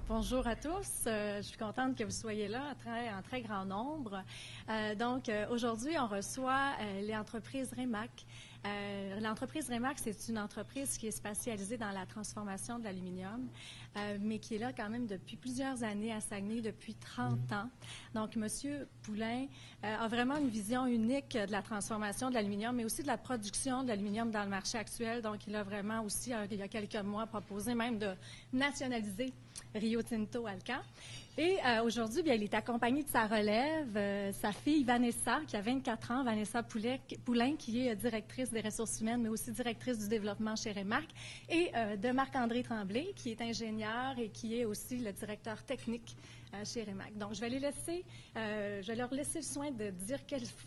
Bonjour à tous. Je suis contente que vous soyez là en très grand nombre. Aujourd'hui, on reçoit l'entreprise REMAC. L'entreprise REMAC, c'est une entreprise qui est spécialisée dans la transformation de l'aluminium, mais qui est là quand même depuis plusieurs années à Saguenay, depuis 30 ans. Donc, M. Poulain a vraiment une vision unique de la transformation de l'aluminium, mais aussi de la production de l'aluminium dans le marché actuel. Donc, il a vraiment aussi, il y a quelques mois, proposé même de nationaliser Rio Tinto Alcan. Et aujourd'hui, bien, il est accompagné de sa relève, sa fille Vanessa, qui a 24 ans, Vanessa Poulain, qui est directrice des ressources humaines, mais aussi directrice du développement chez REMAC, et de Marc-André Tremblay, qui est ingénieur et qui est aussi le directeur technique chez REMAC. Donc, je vais leur laisser le soin de dire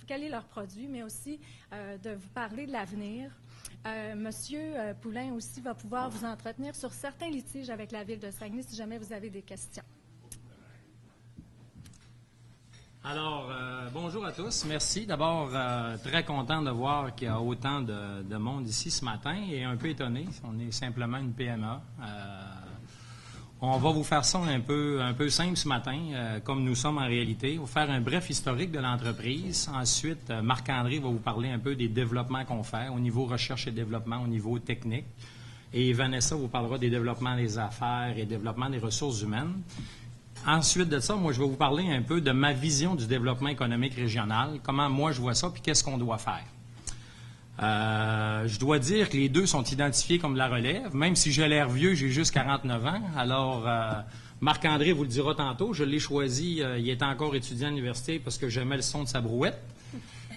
quel est leur produit, mais aussi de vous parler de l'avenir. Monsieur Poulain aussi va pouvoir vous entretenir sur certains litiges avec la Ville de Saguenay si jamais vous avez des questions. Alors, bonjour à tous. Merci. D'abord, très content de voir qu'il y a autant de monde ici ce matin et un peu étonné. On est simplement une PMA. On va vous faire ça un peu simple ce matin, comme nous sommes en réalité. On va faire un bref historique de l'entreprise. Ensuite, Marc-André va vous parler un peu des développements qu'on fait au niveau recherche et développement, au niveau technique. Et Vanessa vous parlera des développements des affaires et développement des ressources humaines. Ensuite de ça, moi, je vais vous parler un peu de ma vision du développement économique régional, comment moi je vois ça, puis qu'est-ce qu'on doit faire. Je dois dire que les deux sont identifiés comme de la relève, même si j'ai l'air vieux, j'ai juste 49 ans. Alors, Marc-André vous le dira tantôt, je l'ai choisi, il était encore étudiant à l'université parce que j'aimais le son de sa brouette.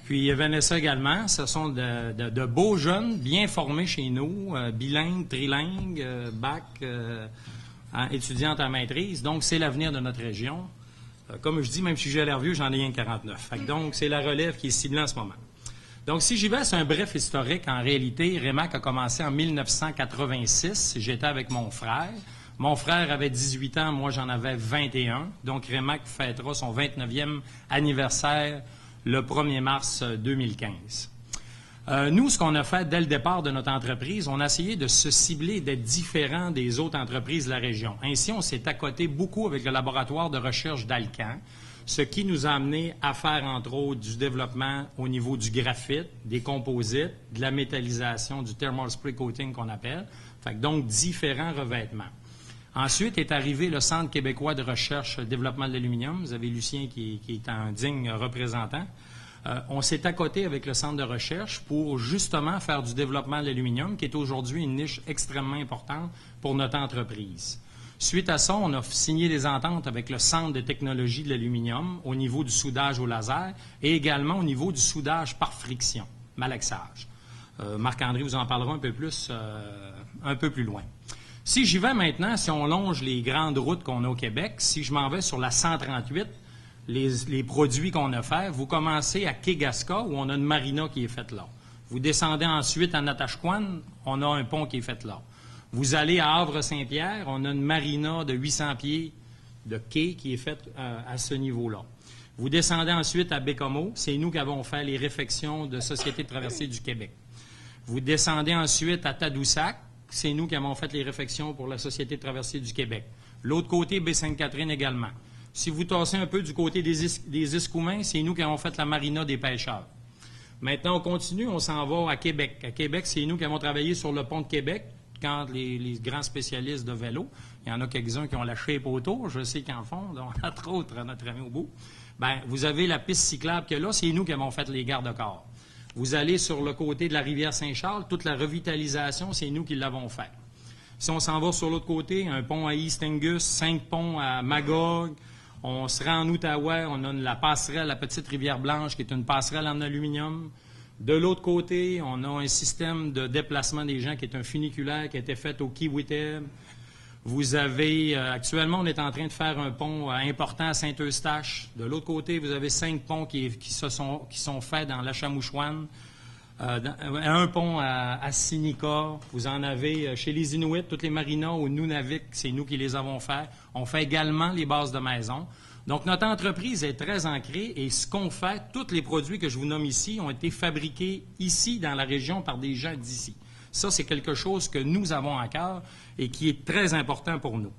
Puis Vanessa également, ce sont de beaux jeunes, bien formés chez nous, bilingues, trilingues, bac... étudiante en maîtrise. Donc, c'est l'avenir de notre région. Comme je dis, même si j'ai l'air vieux, j'en ai rien que 49. Donc, c'est la relève qui est ciblée en ce moment. Donc, si j'y vais, c'est un bref historique. En réalité, REMAC a commencé en 1986. J'étais avec mon frère. Mon frère avait 18 ans, moi j'en avais 21. Donc, REMAC fêtera son 29e anniversaire le 1er mars 2015. Nous, ce qu'on a fait dès le départ de notre entreprise, on a essayé de se cibler, d'être différent des autres entreprises de la région. Ainsi, on s'est accoté beaucoup avec le laboratoire de recherche d'Alcan, ce qui nous a amené à faire, entre autres, du développement au niveau du graphite, des composites, de la métallisation, du thermal spray coating qu'on appelle. Fait que donc, différents revêtements. Ensuite est arrivé le Centre québécois de recherche et développement de l'aluminium. Vous avez Lucien qui est un digne représentant. On s'est accoté avec le centre de recherche pour justement faire du développement de l'aluminium, qui est aujourd'hui une niche extrêmement importante pour notre entreprise. Suite à ça, on a signé des ententes avec le Centre de technologie de l'aluminium au niveau du soudage au laser et également au niveau du soudage par friction, malaxage. Marc-André vous en parlera un peu plus loin. Si j'y vais maintenant, si on longe les grandes routes qu'on a au Québec, si je m'en vais sur la 138, les produits qu'on a faits, vous commencez à Kegaska, où on a une marina qui est faite là. Vous descendez ensuite à Natashquan, on a un pont qui est fait là. Vous allez à Havre-Saint-Pierre, on a une marina de 800 pieds de quai qui est faite à ce niveau-là. Vous descendez ensuite à Bécomo, c'est nous qui avons fait les réfections de Société de traversée du Québec. Vous descendez ensuite à Tadoussac, c'est nous qui avons fait les réfections pour la Société de traversée du Québec. L'autre côté, Baie-Sainte-Catherine également. Si vous tassez un peu du côté des Escoumins, c'est nous qui avons fait la marina des pêcheurs. Maintenant, on continue, on s'en va à Québec. À Québec, c'est nous qui avons travaillé sur le pont de Québec, quand les grands spécialistes de vélo, il y en a quelques-uns qui ont la shape autour, je sais qu'ils en font, donc, entre autres, notre ami au bout. Bien, vous avez la piste cyclable que là, c'est nous qui avons fait les garde-corps. Vous allez sur le côté de la rivière Saint-Charles, toute la revitalisation, c'est nous qui l'avons fait. Si on s'en va sur l'autre côté, un pont à East Angus, 5 ponts à Magog, on se rend en Outaouais, on a la passerelle, la petite rivière Blanche, qui est une passerelle en aluminium. De l'autre côté, on a un système de déplacement des gens qui est un funiculaire qui a été fait au Kiwiteb. Vous avez, actuellement, on est en train de faire un pont important à Saint-Eustache. De l'autre côté, vous avez 5 ponts qui sont faits dans l'Achamouchouane. Un pont à Sinica. Vous en avez chez les Inuits, toutes les marinas au Nunavik, c'est nous qui les avons faits. On fait également les bases de maison. Donc, notre entreprise est très ancrée et ce qu'on fait, tous les produits que je vous nomme ici ont été fabriqués ici, dans la région, par des gens d'ici. Ça, c'est quelque chose que nous avons à cœur et qui est très important pour nous.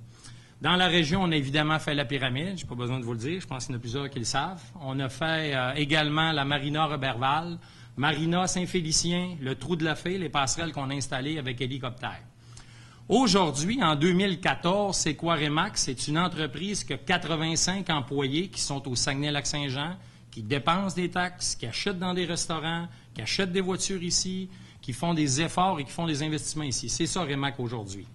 Dans la région, on a évidemment fait la pyramide, je n'ai pas besoin de vous le dire, je pense qu'il y en a plusieurs qui le savent. On a fait également la marina Roberval, marina Saint-Félicien, le Trou de la Fée, les passerelles qu'on a installées avec hélicoptère. Aujourd'hui, en 2014, c'est quoi Remax? C'est une entreprise qui a 85 employés qui sont au Saguenay-Lac-Saint-Jean, qui dépensent des taxes, qui achètent dans des restaurants, qui achètent des voitures ici, qui font des efforts et qui font des investissements ici. C'est ça Remax aujourd'hui.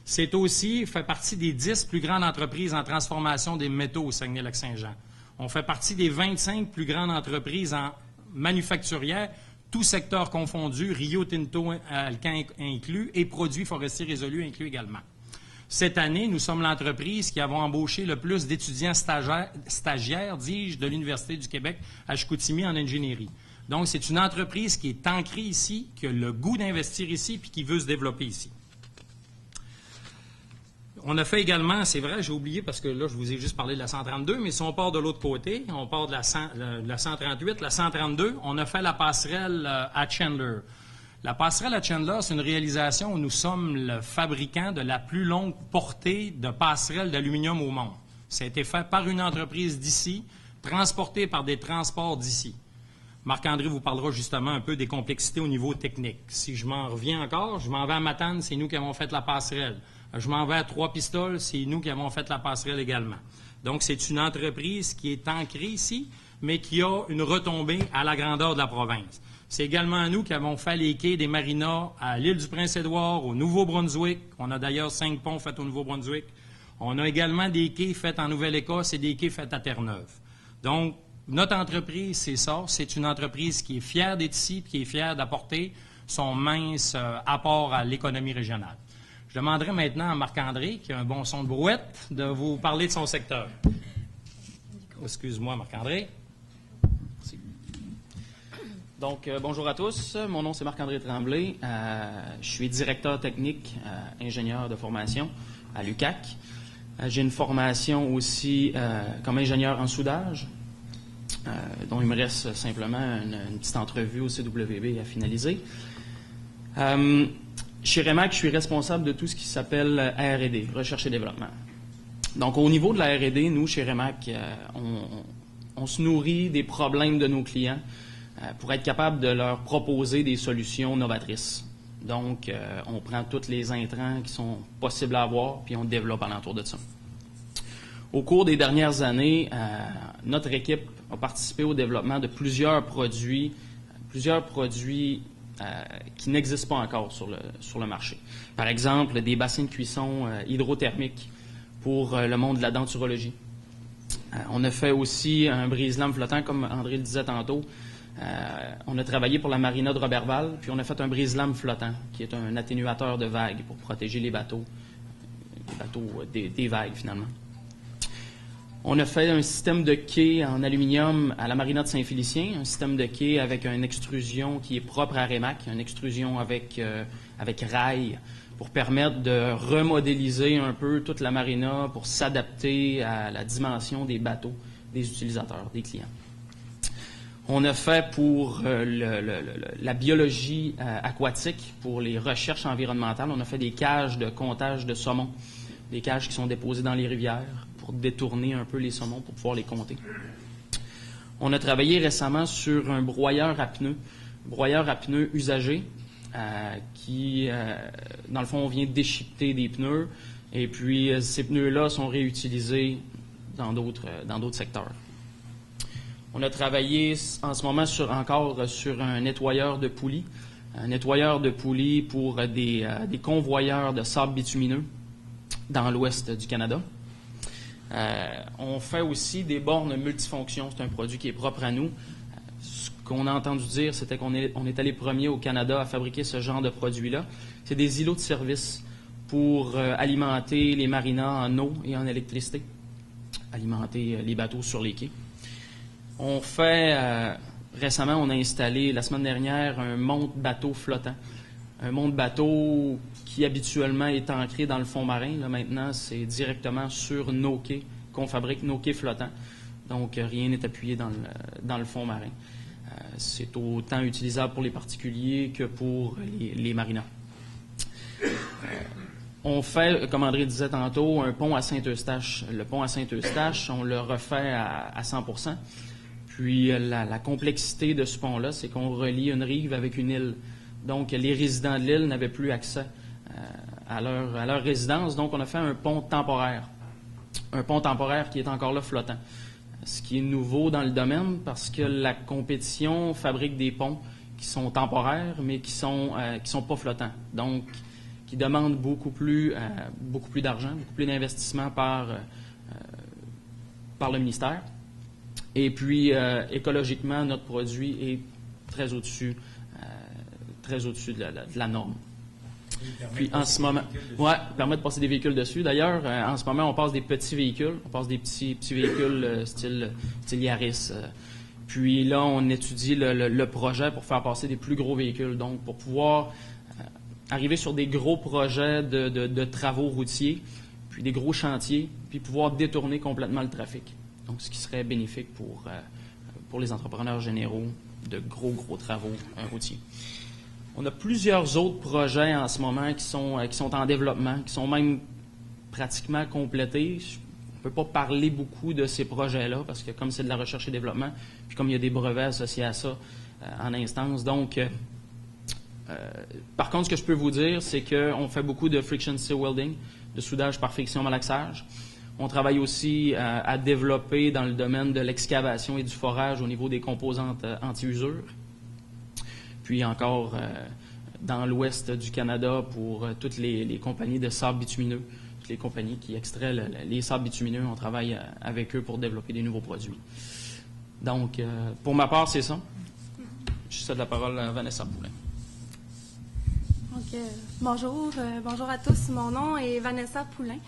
C'est aussi, fait partie des 10 plus grandes entreprises en transformation des métaux au Saguenay-Lac-Saint-Jean. On fait partie des 25 plus grandes entreprises en manufacturière, tout secteur confondu, Rio Tinto Alcan inclus et produits forestiers résolus inclus également. Cette année, nous sommes l'entreprise qui avons embauché le plus d'étudiants stagiaires, dis-je, de l'Université du Québec à Chicoutimi en ingénierie. Donc, c'est une entreprise qui est ancrée ici, qui a le goût d'investir ici puis qui veut se développer ici. On a fait également, c'est vrai, j'ai oublié parce que là, je vous ai juste parlé de la 132, mais si on part de l'autre côté, on part de la 138, la 132, on a fait la passerelle à Chandler. La passerelle à Chandler, c'est une réalisation où nous sommes le fabricant de la plus longue portée de passerelles d'aluminium au monde. Ça a été fait par une entreprise d'ici, transporté par des transports d'ici. Marc-André vous parlera justement un peu des complexités au niveau technique. Si je m'en reviens encore, je m'en vais à Matane, c'est nous qui avons fait la passerelle. Je m'en vais à Trois-Pistoles, c'est nous qui avons fait la passerelle également. Donc, c'est une entreprise qui est ancrée ici, mais qui a une retombée à la grandeur de la province. C'est également nous qui avons fait les quais des marinas à l'île du Prince-Édouard, au Nouveau-Brunswick. On a d'ailleurs 5 ponts faits au Nouveau-Brunswick. On a également des quais faits en Nouvelle-Écosse et des quais faits à Terre-Neuve. Donc, notre entreprise, c'est ça. C'est une entreprise qui est fière d'être ici, qui est fière d'apporter son mince apport à l'économie régionale. Je demanderai maintenant à Marc-André, qui a un bon son de brouette, de vous parler de son secteur. Excuse-moi, Marc-André. Merci. Donc, bonjour à tous. Mon nom, c'est Marc-André Tremblay. Je suis directeur technique, ingénieur de formation à l'UQAC. J'ai une formation aussi comme ingénieur en soudage, dont il me reste simplement une petite entrevue au CWB à finaliser. Chez Remax, je suis responsable de tout ce qui s'appelle R&D, recherche et développement. Donc, au niveau de la R&D, nous, chez Remax, on se nourrit des problèmes de nos clients pour être capable de leur proposer des solutions novatrices. Donc, on prend tous les intrants qui sont possibles à avoir, puis on développe alentour de ça. Au cours des dernières années, notre équipe a participé au développement de plusieurs produits qui n'existent pas encore sur le marché. Par exemple, des bassins de cuisson hydrothermiques pour le monde de la denturologie. On a fait aussi un brise-lames flottant, comme André le disait tantôt. On a travaillé pour la marina de Roberval, puis on a fait un brise-lames flottant, qui est un atténuateur de vagues pour protéger les bateaux des vagues, finalement. On a fait un système de quai en aluminium à la marina de Saint-Félicien, un système de quai avec une extrusion qui est propre à Remax, une extrusion avec rail pour permettre de remodéliser un peu toute la marina pour s'adapter à la dimension des bateaux, des utilisateurs, des clients. On a fait pour la biologie aquatique, pour les recherches environnementales, on a fait des cages de comptage de saumon, des cages qui sont déposées dans les rivières, pour détourner un peu les saumons pour pouvoir les compter. On a travaillé récemment sur un broyeur à pneus usagé qui, dans le fond, on vient déchiqueter des pneus et puis ces pneus-là sont réutilisés dans d'autres secteurs. On a travaillé en ce moment encore sur un nettoyeur de poulies pour des convoyeurs de sable bitumineux dans l'ouest du Canada. On fait aussi des bornes multifonctions. C'est un produit qui est propre à nous. Ce qu'on a entendu dire, c'était qu'on était les premiers au Canada à fabriquer ce genre de produit-là. C'est des îlots de service pour alimenter les marinas en eau et en électricité, alimenter les bateaux sur les quais. On fait, récemment, on a installé, la semaine dernière, un monte-bateau flottant. Un monte-bateau qui habituellement est ancré dans le fond marin. Là, maintenant, c'est directement sur nos quais qu'on fabrique nos quais flottants. Donc, rien n'est appuyé dans le fond marin. C'est autant utilisable pour les particuliers que pour les marinas. On fait, comme André disait tantôt, un pont à Saint-Eustache. Le pont à Saint-Eustache, on le refait à 100%. Puis la complexité de ce pont-là, c'est qu'on relie une rive avec une île. Donc, les résidents de l'île n'avaient plus accès à leur résidence. Donc, on a fait un pont temporaire. Un pont temporaire qui est encore là flottant. Ce qui est nouveau dans le domaine parce que la compétition fabrique des ponts qui sont temporaires, mais qui sont pas flottants. Donc, qui demandent beaucoup plus d'argent, beaucoup plus d'investissement par le ministère. Et puis, écologiquement, notre produit est très au-dessus de la norme. Puis en ce moment, permet de passer des véhicules dessus. D'ailleurs, en ce moment, on passe des petits véhicules, des petits véhicules style Yaris. Puis là, on étudie le projet pour faire passer des plus gros véhicules. Donc, pour pouvoir arriver sur des gros projets de travaux routiers, puis des gros chantiers, puis pouvoir détourner complètement le trafic. Donc, ce qui serait bénéfique pour les entrepreneurs généraux de gros travaux routiers. On a plusieurs autres projets en ce moment qui sont en développement, qui sont même pratiquement complétés. On ne peut pas parler beaucoup de ces projets-là parce que comme c'est de la recherche et développement, puis comme il y a des brevets associés à ça en instance. Donc, par contre, ce que je peux vous dire, c'est qu'on fait beaucoup de friction steel welding, de soudage par friction malaxage. On travaille aussi à développer dans le domaine de l'excavation et du forage au niveau des composantes anti-usure. Puis encore dans l'ouest du Canada pour toutes les compagnies de sable bitumineux, toutes les compagnies qui extraient les sables bitumineux, on travaille avec eux pour développer des nouveaux produits. Donc, pour ma part, c'est ça. Je cède la parole à Vanessa Poulin. Donc, bonjour à tous. Mon nom est Vanessa Poulin.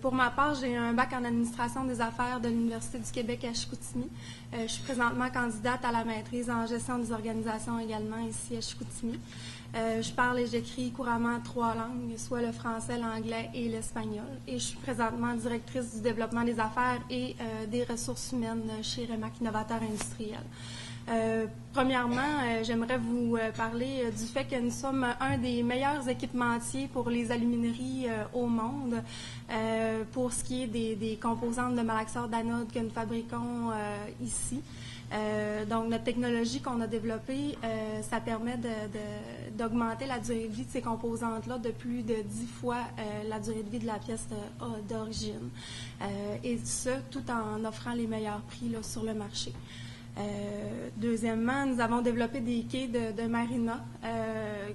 Pour ma part, j'ai un bac en administration des affaires de l'Université du Québec à Chicoutimi. Je suis présentement candidate à la maîtrise en gestion des organisations également ici à Chicoutimi. Je parle et j'écris couramment 3 langues, soit le français, l'anglais et l'espagnol. Et je suis présentement directrice du développement des affaires et des ressources humaines chez Remac Innovateur Industriel. Premièrement, j'aimerais vous parler du fait que nous sommes un des meilleurs équipementiers pour les alumineries au monde pour ce qui est des composantes de malaxeur d'anode que nous fabriquons ici. Donc, notre technologie qu'on a développée, ça permet d'augmenter la durée de vie de ces composantes-là de plus de 10 fois la durée de vie de la pièce d'origine. Et ce, tout en offrant les meilleurs prix là, sur le marché. Deuxièmement, nous avons développé des quais de marina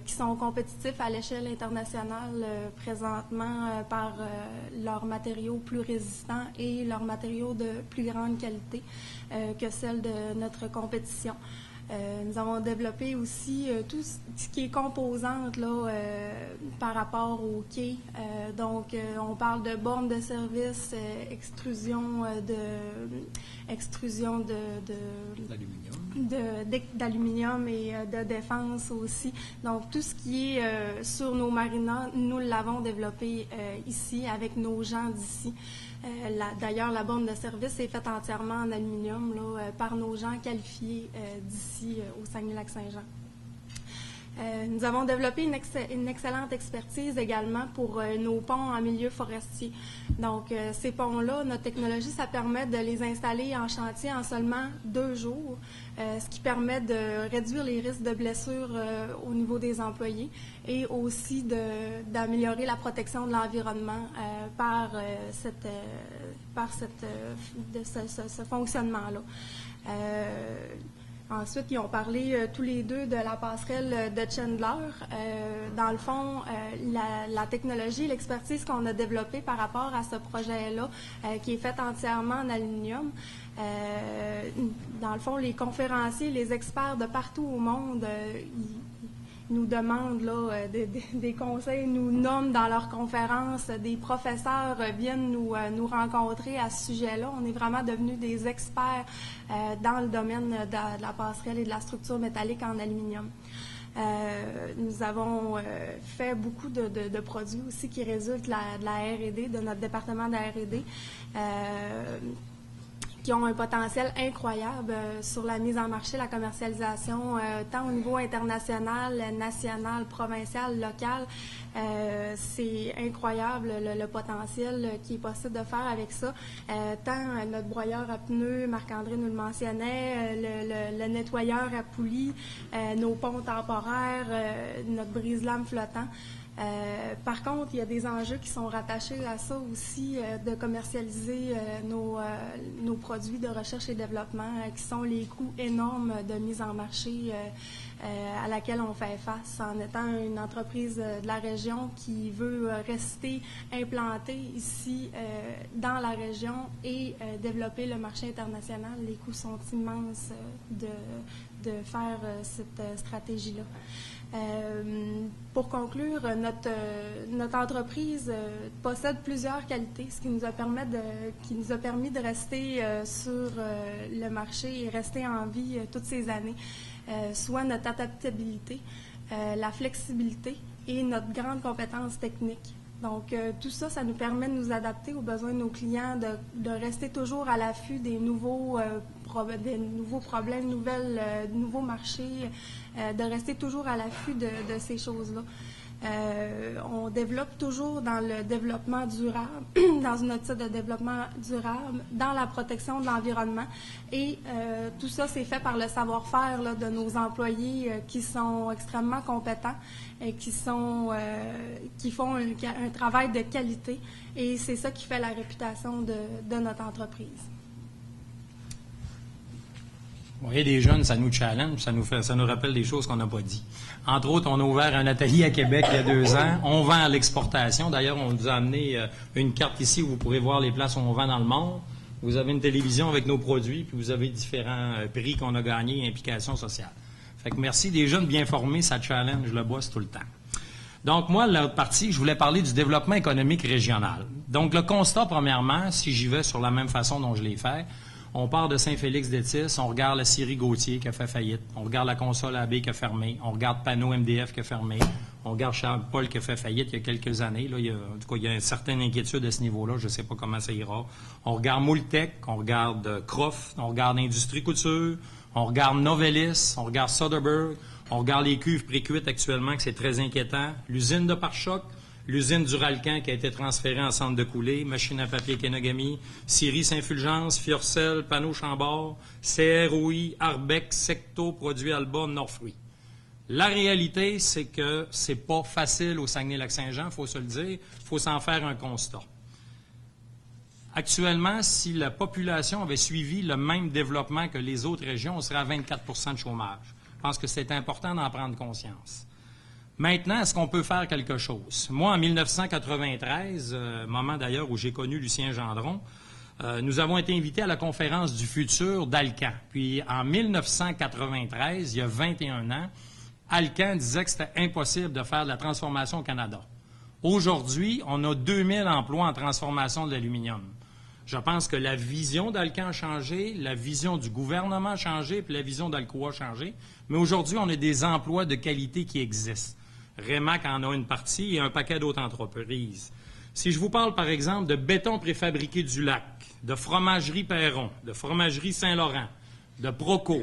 qui sont compétitifs à l'échelle internationale présentement par leurs matériaux plus résistants et leurs matériaux de plus grande qualité que celles de notre compétition. Nous avons développé aussi tout ce qui est composante là, par rapport au quai. Donc, on parle de bornes de service, extrusion d'aluminium et de défense aussi. Donc, tout ce qui est sur nos marinas, nous l'avons développé ici avec nos gens d'ici. D'ailleurs, la borne de service est faite entièrement en aluminium là, par nos gens qualifiés d'ici au Saguenay-Lac-Saint-Jean. Nous avons développé une excellente expertise également pour nos ponts en milieu forestier. Donc, ces ponts-là, notre technologie, ça permet de les installer en chantier en seulement 2 jours, ce qui permet de réduire les risques de blessures au niveau des employés et aussi d'améliorer la protection de l'environnement par ce fonctionnement-là. Ensuite, ils ont parlé tous les deux de la passerelle de Chandler. Dans le fond, la technologie, l'expertise qu'on a développée par rapport à ce projet-là, qui est fait entièrement en aluminium, dans le fond, les conférenciers, les experts de partout au monde, nous demandent là, des conseils, nous nomment dans leurs conférences, des professeurs viennent nous rencontrer à ce sujet-là. On est vraiment devenus des experts dans le domaine de la passerelle et de la structure métallique en aluminium. Nous avons fait beaucoup de produits aussi qui résultent de la R&D, de notre département de R&D. qui ont un potentiel incroyable sur la mise en marché, la commercialisation, tant au niveau international, national, provincial, local. C'est incroyable le potentiel qui est possible de faire avec ça. Tant notre broyeur à pneus, Marc-André nous le mentionnait, le nettoyeur à poulies, nos ponts temporaires, notre brise-lame flottant. Par contre, il y a des enjeux qui sont rattachés à ça aussi, de commercialiser nos produits de recherche et développement, qui sont les coûts énormes de mise en marché à laquelle on fait face en étant une entreprise de la région qui veut rester implantée ici dans la région et développer le marché international. Les coûts sont immenses de faire cette stratégie-là. Pour conclure, notre entreprise possède plusieurs qualités, ce qui nous a permis de rester sur le marché et rester en vie toutes ces années, soit notre adaptabilité, la flexibilité et notre grande compétence technique. Donc, tout ça, ça nous permet de nous adapter aux besoins de nos clients, de rester toujours à l'affût des nouveaux problèmes, nouveaux marchés, de rester toujours à l'affût de ces choses-là. On développe toujours dans le développement durable, dans une optique de développement durable, dans la protection de l'environnement. Et tout ça, c'est fait par le savoir-faire de nos employés qui sont extrêmement compétents et qui font un travail de qualité. Et c'est ça qui fait la réputation de notre entreprise. Vous voyez, des jeunes, ça nous challenge, ça nous rappelle des choses qu'on n'a pas dit. Entre autres, on a ouvert un atelier à Québec il y a 2 ans. On vend à l'exportation. D'ailleurs, on vous a amené une carte ici où vous pourrez voir les places où on vend dans le monde. Vous avez une télévision avec nos produits, puis vous avez différents prix qu'on a gagnés et implications sociales. Fait que merci des jeunes bien formés, ça challenge, je le bosse tout le temps. Donc, moi, l'autre partie, je voulais parler du développement économique régional. Donc, le constat, premièrement, si j'y vais sur la même façon dont je l'ai fait, on part de Saint-Félix-d'Étis, on regarde la scierie Gauthier qui a fait faillite, on regarde la console AB qui a fermé, on regarde Panneau MDF qui a fermé, on regarde Charles-Paul qui a fait faillite il y a quelques années. Là, en tout cas, il y a une certaine inquiétude à ce niveau-là, je ne sais pas comment ça ira. On regarde Moultec, on regarde Croft, on regarde Industrie Couture, on regarde Novelis, on regarde Soderberg, on regarde les cuves précuites actuellement, que c'est très inquiétant, l'usine de pare-choc, l'usine du Ralcan qui a été transférée en centre de coulée, machine à papier Kenogami, Scierie Saint-Fulgence, Fiorcel, Panneau Chambord, CROI, Arbeck, Secto, Produits Alba, Northfruit. La réalité, c'est que c'est pas facile au Saguenay-Lac-Saint-Jean, il faut se le dire, il faut s'en faire un constat. Actuellement, si la population avait suivi le même développement que les autres régions, on serait à 24 % de chômage. Je pense que c'est important d'en prendre conscience. Maintenant, est-ce qu'on peut faire quelque chose? Moi, en 1993, moment d'ailleurs où j'ai connu Lucien Gendron, nous avons été invités à la conférence du futur d'Alcan. Puis, en 1993, il y a 21 ans, Alcan disait que c'était impossible de faire de la transformation au Canada. Aujourd'hui, on a 2000 emplois en transformation de l'aluminium. Je pense que la vision d'Alcan a changé, la vision du gouvernement a changé, puis la vision d'Alcoa a changé. Mais aujourd'hui, on a des emplois de qualité qui existent. Rémac en a une partie et un paquet d'autres entreprises. Si je vous parle, par exemple, de béton préfabriqué du Lac, de fromagerie Perron, de fromagerie Saint-Laurent, de Proco,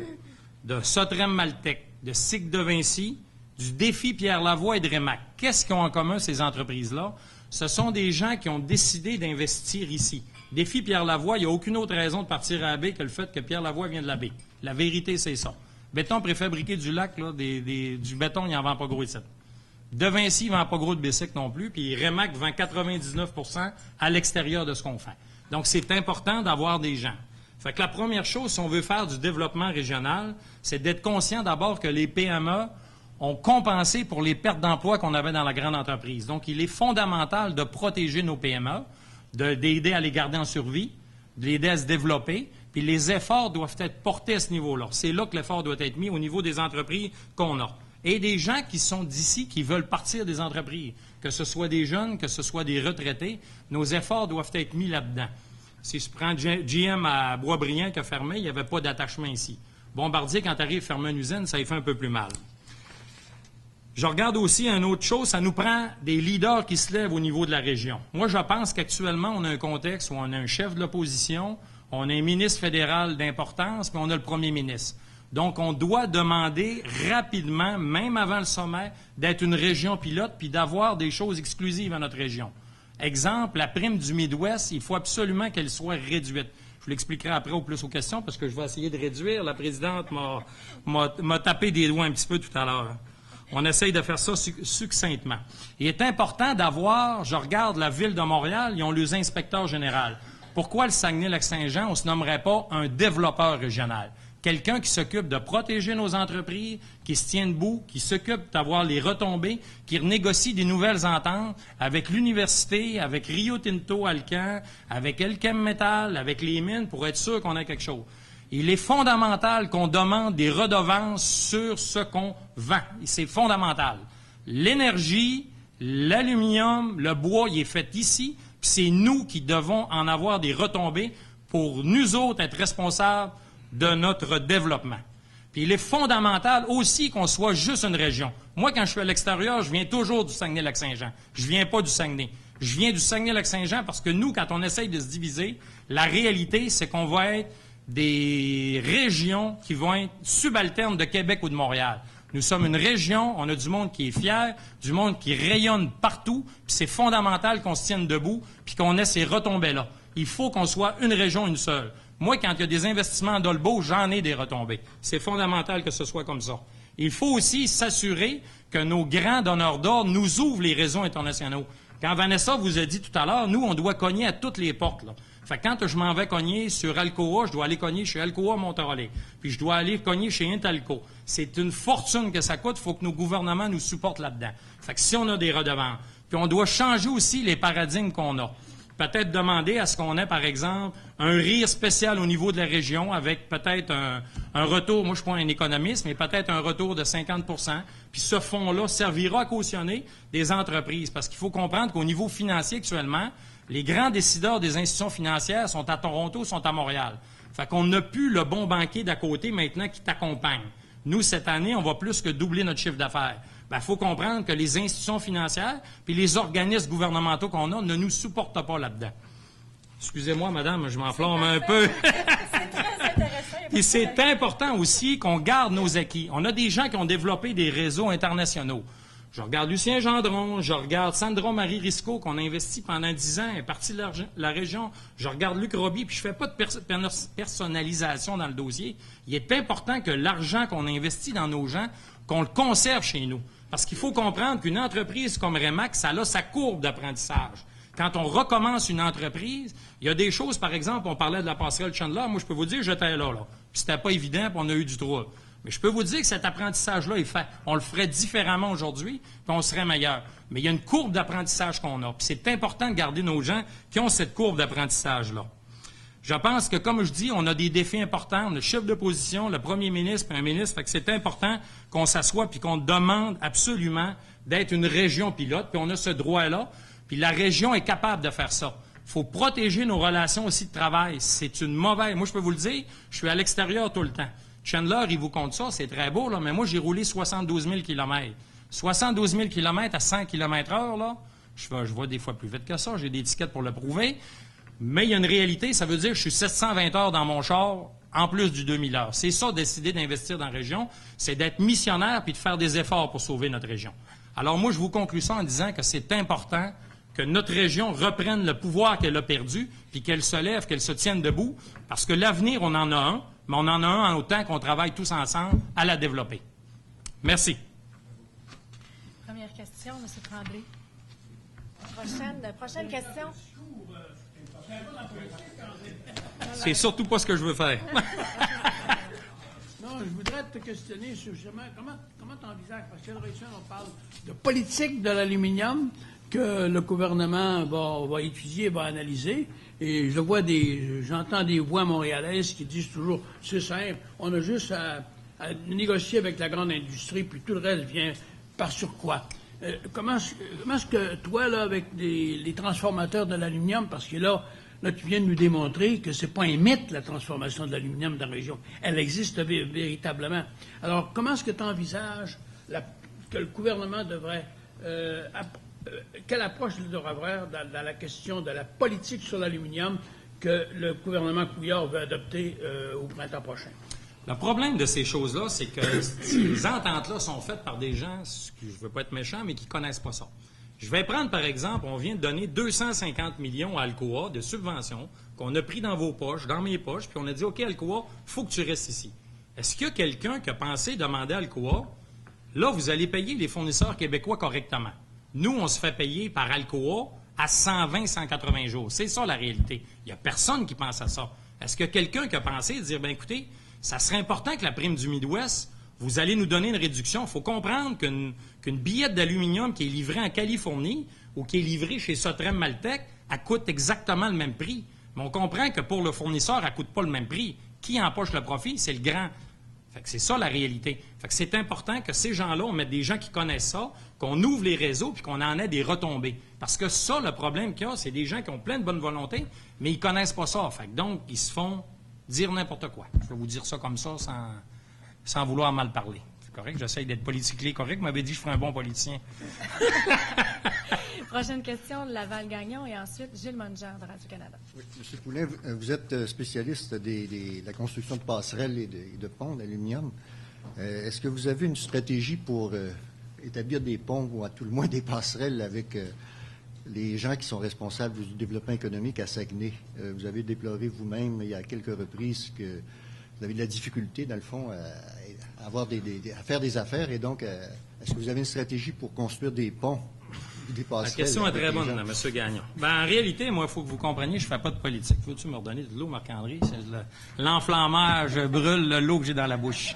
de Sotrem Maltec, de SIC de Vinci, du Défi Pierre Lavoie et de Rémac, qu'est-ce qu'ils ont en commun, ces entreprises-là? Ce sont des gens qui ont décidé d'investir ici. Défi Pierre Lavoie, il n'y a aucune autre raison de partir à la baie que le fait que Pierre Lavoie vient de la baie. La vérité, c'est ça. Béton préfabriqué du Lac, là, du béton, il n'en vend pas gros ici. De Vinci ne vend pas gros de bicycle non plus, puis Rémac vend 99 % à l'extérieur de ce qu'on fait. Donc, c'est important d'avoir des gens. Fait que la première chose, si on veut faire du développement régional, c'est d'être conscient d'abord que les PME ont compensé pour les pertes d'emplois qu'on avait dans la grande entreprise. Donc, il est fondamental de protéger nos PME, d'aider à les garder en survie, de les aider à se développer, puis les efforts doivent être portés à ce niveau-là. C'est là que l'effort doit être mis au niveau des entreprises qu'on a. Et des gens qui sont d'ici, qui veulent partir des entreprises, que ce soit des jeunes, que ce soit des retraités, nos efforts doivent être mis là-dedans. Si je prends GM à Boisbriand qui a fermé, il n'y avait pas d'attachement ici. Bombardier, quand arrive fermer une usine, ça y fait un peu plus mal. Je regarde aussi une autre chose, ça nous prend des leaders qui se lèvent au niveau de la région. Moi, je pense qu'actuellement, on a un contexte où on a un chef de l'opposition, On a un ministre fédéral d'importance, puis on a le premier ministre. Donc, on doit demander rapidement, même avant le sommet, d'être une région pilote puis d'avoir des choses exclusives à notre région. Exemple, la prime du Midwest, il faut absolument qu'elle soit réduite. Je vous l'expliquerai après au plus aux questions parce que je vais essayer de réduire. La présidente m'a tapé des doigts un petit peu tout à l'heure. On essaye de faire ça succinctement. Il est important d'avoir, je regarde la Ville de Montréal, ils ont les inspecteurs généraux. Pourquoi le Saguenay-Lac-Saint-Jean, on ne se nommerait pas un développeur régional? Quelqu'un qui s'occupe de protéger nos entreprises, qui se tient debout, qui s'occupe d'avoir les retombées, qui renégocie des nouvelles ententes avec l'université, avec Rio Tinto Alcan, avec Elkem Metal, avec les mines, pour être sûr qu'on a quelque chose. Il est fondamental qu'on demande des redevances sur ce qu'on vend. C'est fondamental. L'énergie, l'aluminium, le bois, il est fait ici, puis c'est nous qui devons en avoir des retombées pour nous autres être responsables de notre développement. Puis il est fondamental aussi qu'on soit juste une région. Moi, quand je suis à l'extérieur, je viens toujours du Saguenay-Lac-Saint-Jean. Je viens pas du Saguenay. Je viens du Saguenay-Lac-Saint-Jean parce que nous, quand on essaye de se diviser, la réalité, c'est qu'on va être des régions qui vont être subalternes de Québec ou de Montréal. Nous sommes une région, on a du monde qui est fier, du monde qui rayonne partout, puis c'est fondamental qu'on se tienne debout, puis qu'on ait ces retombées-là. Il faut qu'on soit une région, une seule. Moi, quand il y a des investissements en Dolbeau, j'en ai des retombées. C'est fondamental que ce soit comme ça. Il faut aussi s'assurer que nos grands donneurs d'ordre nous ouvrent les réseaux internationaux. Quand Vanessa vous a dit tout à l'heure, nous, on doit cogner à toutes les portes, là. Fait que quand je m'en vais cogner sur Alcoa, je dois aller cogner chez Alcoa Monterrey. Puis je dois aller cogner chez Intalco. C'est une fortune que ça coûte. Il faut que nos gouvernements nous supportent là-dedans. Fait que si on a des redevances. Puis on doit changer aussi les paradigmes qu'on a. Peut-être demander à ce qu'on ait, par exemple, un rire spécial au niveau de la région avec peut-être un retour, moi je ne suis pas un économiste, mais peut-être un retour de 50 %. Puis ce fonds-là servira à cautionner des entreprises. Parce qu'il faut comprendre qu'au niveau financier actuellement, les grands décideurs des institutions financières sont à Toronto, sont à Montréal. Fait qu'on n'a plus le bon banquier d'à côté maintenant qui t'accompagne. Nous, cette année, on va plus que doubler notre chiffre d'affaires. Il faut comprendre que les institutions financières puis les organismes gouvernementaux qu'on a ne nous supportent pas là-dedans. Excusez-moi, madame, je m'enflamme un peu. C'est très intéressant. Puis c'est important aussi qu'on garde nos acquis. On a des gens qui ont développé des réseaux internationaux. Je regarde Lucien Gendron, je regarde Sandra Marie Risco, qu'on a investi pendant 10 ans, elle est partie de la région. Je regarde Luc Roby, puis je ne fais pas de personnalisation dans le dossier. Il est important que l'argent qu'on investit dans nos gens, qu'on le conserve chez nous. Parce qu'il faut comprendre qu'une entreprise comme Remax, ça a sa courbe d'apprentissage. Quand on recommence une entreprise, il y a des choses, par exemple, on parlait de la passerelle Chandler, moi je peux vous dire, j'étais là. Puis c'était pas évident, puis on a eu du trouble. Mais je peux vous dire que cet apprentissage-là est fait. On le ferait différemment aujourd'hui, puis on serait meilleur. Mais il y a une courbe d'apprentissage qu'on a. Puis c'est important de garder nos gens qui ont cette courbe d'apprentissage-là. Je pense que, comme je dis, on a des défis importants. On a le chef de position, le premier ministre, puis un ministre. Fait que c'est important qu'on s'assoie puis qu'on demande absolument d'être une région pilote. Puis on a ce droit-là. Puis la région est capable de faire ça. Il faut protéger nos relations aussi de travail. C'est une mauvaise... Moi, je peux vous le dire, je suis à l'extérieur tout le temps. Chandler, il vous compte ça, c'est très beau, là, mais moi, j'ai roulé 72 000 km. 72 000 km à 100 km/h, là, je vais des fois plus vite que ça, j'ai des tickets pour le prouver. Mais il y a une réalité, ça veut dire que je suis 720 heures dans mon char, en plus du 2000 heures. C'est ça, décider d'investir dans la région, c'est d'être missionnaire puis de faire des efforts pour sauver notre région. Alors moi, je vous conclue ça en disant que c'est important que notre région reprenne le pouvoir qu'elle a perdu, puis qu'elle se lève, qu'elle se tienne debout, parce que l'avenir, on en a un, mais on en a un en autant qu'on travaille tous ensemble à la développer. Merci. Première question, M. Tremblay. Prochaine question. C'est surtout pas ce que je veux faire. Non, je voudrais te questionner sur justement comment tu envisages, parce que on parle de politique de l'aluminium que le gouvernement va étudier, va analyser. Et j'entends des voix montréalaises qui disent toujours, c'est simple, on a juste à négocier avec la grande industrie, puis tout le reste vient par sur quoi. Comment est-ce que toi, là, avec les transformateurs de l'aluminium, parce que là, tu viens de nous démontrer que c'est pas un mythe, la transformation de l'aluminium dans la région. Elle existe véritablement. Alors, comment est-ce que tu envisages que le gouvernement devrait... quelle approche il devrait avoir dans la question de la politique sur l'aluminium que le gouvernement Couillard veut adopter au printemps prochain? Le problème de ces choses-là, c'est que ces ententes-là sont faites par des gens, je ne veux pas être méchant, mais qui ne connaissent pas ça. Je vais prendre, par exemple, on vient de donner 250 millions à Alcoa de subventions qu'on a pris dans vos poches, dans mes poches, puis on a dit, OK, Alcoa, il faut que tu restes ici. Est-ce qu'il y a quelqu'un qui a pensé demander à Alcoa, là, vous allez payer les fournisseurs québécois correctement. Nous, on se fait payer par Alcoa à 120, 180 jours. C'est ça, la réalité. Il n'y a personne qui pense à ça. Est-ce qu'il y a quelqu'un qui a pensé dire, bien, écoutez, ça serait important que la prime du Midwest, vous allez nous donner une réduction. Il faut comprendre qu'une billette d'aluminium qui est livrée en Californie ou qui est livrée chez Sotrem Maltec, elle coûte exactement le même prix. Mais on comprend que pour le fournisseur, elle ne coûte pas le même prix. Qui empoche le profit? C'est le grand. Fait que c'est ça la réalité. Fait que c'est important que ces gens-là, on mette des gens qui connaissent ça, qu'on ouvre les réseaux puis qu'on en ait des retombées. Parce que ça, le problème qu'il y a, c'est des gens qui ont plein de bonne volonté, mais ils ne connaissent pas ça. Fait que donc, ils se font dire n'importe quoi. Je vais vous dire ça comme ça sans vouloir mal parler. C'est correct? J'essaye d'être politiquement correct. Vous m'avez dit que je ferais un bon politicien. Prochaine question, Laval-Gagnon et ensuite Gilles Mongeant de Radio-Canada. Oui, M. Poulin, vous êtes spécialiste de la construction de passerelles et de ponts d'aluminium. Est-ce que vous avez une stratégie pour établir des ponts ou à tout le moins des passerelles avec les gens qui sont responsables du développement économique à Saguenay? Vous avez déploré vous-même il y a quelques reprises que vous avez de la difficulté, dans le fond, à faire des affaires. Et donc, est-ce que vous avez une stratégie pour construire des ponts? La question est très bonne, M. Gagnon. Ben, en réalité, moi, il faut que vous compreniez, je ne fais pas de politique. Veux-tu me redonner de l'eau, Marc-André? L'enflammage brûle l'eau que j'ai dans la bouche.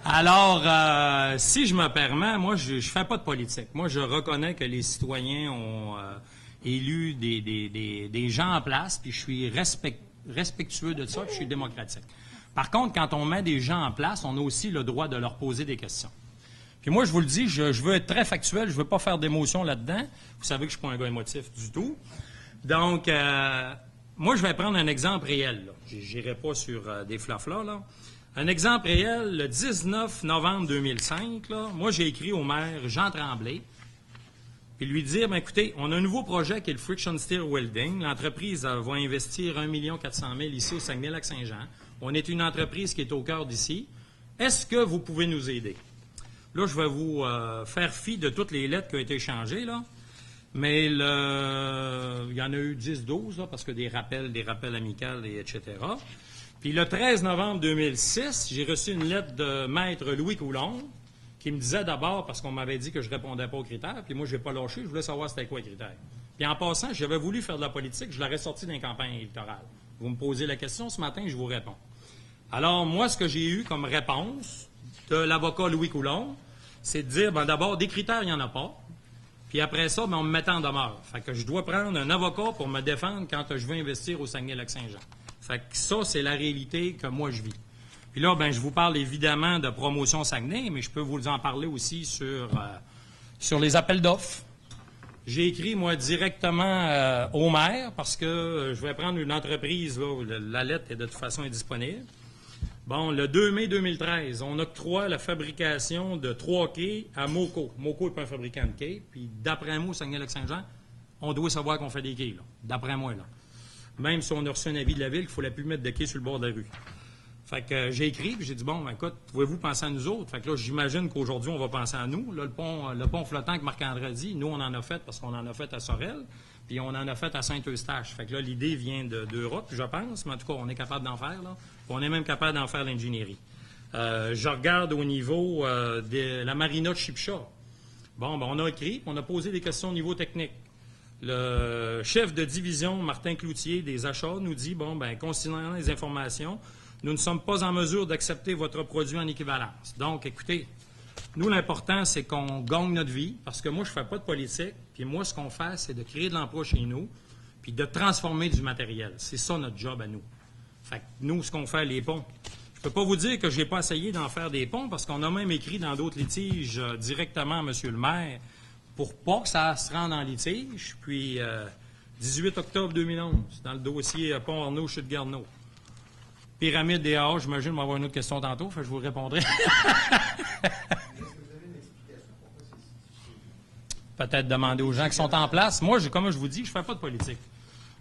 Alors, si je me permets, moi, je ne fais pas de politique. Moi, je reconnais que les citoyens ont élu des gens en place, puis je suis respectueux de ça, puis je suis démocratique. Par contre, quand on met des gens en place, on a aussi le droit de leur poser des questions. Puis moi, je vous le dis, je veux être très factuel, je ne veux pas faire d'émotion là-dedans. Vous savez que je ne suis pas un gars émotif du tout. Donc, moi, je vais prendre un exemple réel. Je n'irai pas sur des flaflas, là. Un exemple réel, le 19 novembre 2005, là, moi, j'ai écrit au maire Jean Tremblay, puis lui dire, bien, écoutez, on a un nouveau projet qui est le Friction Steel Welding. L'entreprise va investir 1 400 000 ici au Saguenay-Lac-Saint-Jean. On est une entreprise qui est au cœur d'ici. Est-ce que vous pouvez nous aider? Là, je vais vous faire fi de toutes les lettres qui ont été échangées, là. Mais il y en a eu 10-12, parce que des rappels amicaux, etc. Puis le 13 novembre 2006, j'ai reçu une lettre de maître Louis Coulombe qui me disait d'abord, parce qu'on m'avait dit que je ne répondais pas aux critères, puis moi, je n'ai pas lâché, je voulais savoir c'était quoi les critères. Puis en passant, j'avais voulu faire de la politique, je l'aurais sorti d'une campagne électorale. Vous me posez la question ce matin, je vous réponds. Alors, moi, ce que j'ai eu comme réponse de l'avocat Louis Coulombe, c'est de dire, ben, d'abord, des critères, il n'y en a pas. Puis après ça, ben, on me met en demeure. Fait que je dois prendre un avocat pour me défendre quand je veux investir au Saguenay-Lac-Saint-Jean. Fait que ça, c'est la réalité que moi, je vis. Puis là, ben, je vous parle évidemment de promotion Saguenay, mais je peux vous en parler aussi sur les appels d'offres. J'ai écrit, moi, directement au maire, parce que je vais prendre une entreprise, là, où la lettre est de toute façon indisponible. Bon, le 2 mai 2013, on octroie la fabrication de 3 quais à Moco. Moco n'est pas un fabricant de quais, puis d'après moi, au Saguenay-Lac-Saint-Jean, on doit savoir qu'on fait des quais, là. D'après moi, là. Même si on a reçu un avis de la ville qu'il ne fallait plus mettre de quais sur le bord de la rue. Fait que j'ai écrit, puis j'ai dit, bon, ben, écoute, pouvez-vous penser à nous autres? Fait que là, j'imagine qu'aujourd'hui, on va penser à nous. Là, le pont flottant que Marc-André a dit, nous, on en a fait parce qu'on en a fait à Sorel, puis on en a fait à Saint-Eustache. Fait que là, l'idée vient d'Europe, je pense, mais en tout cas, on est capable d'en faire, là. On est même capable d'en faire l'ingénierie. Je regarde au niveau de la marina de Chipcha. Bon, ben, on a écrit, on a posé des questions au niveau technique. Le chef de division, Martin Cloutier, des achats, nous dit, bon, ben, considérant les informations, nous ne sommes pas en mesure d'accepter votre produit en équivalence. Donc, écoutez, nous, l'important, c'est qu'on gagne notre vie, parce que moi, je ne fais pas de politique, puis moi, ce qu'on fait, c'est de créer de l'emploi chez nous, puis de transformer du matériel. C'est ça notre job à nous. Fait que nous, ce qu'on fait, les ponts. Je ne peux pas vous dire que je n'ai pas essayé d'en faire des ponts, parce qu'on a même écrit dans d'autres litiges directement à M. le maire, pour pas que ça se rende en litige. Puis, 18 octobre 2011, dans le dossier Pont-Arnaud-Chute-Garneau. Pyramide des AA, j'imagine, on va avoir une autre question tantôt, fait que je vous répondrai. Peut-être demander aux gens qui sont en place. Moi, comme je vous dis, je ne fais pas de politique.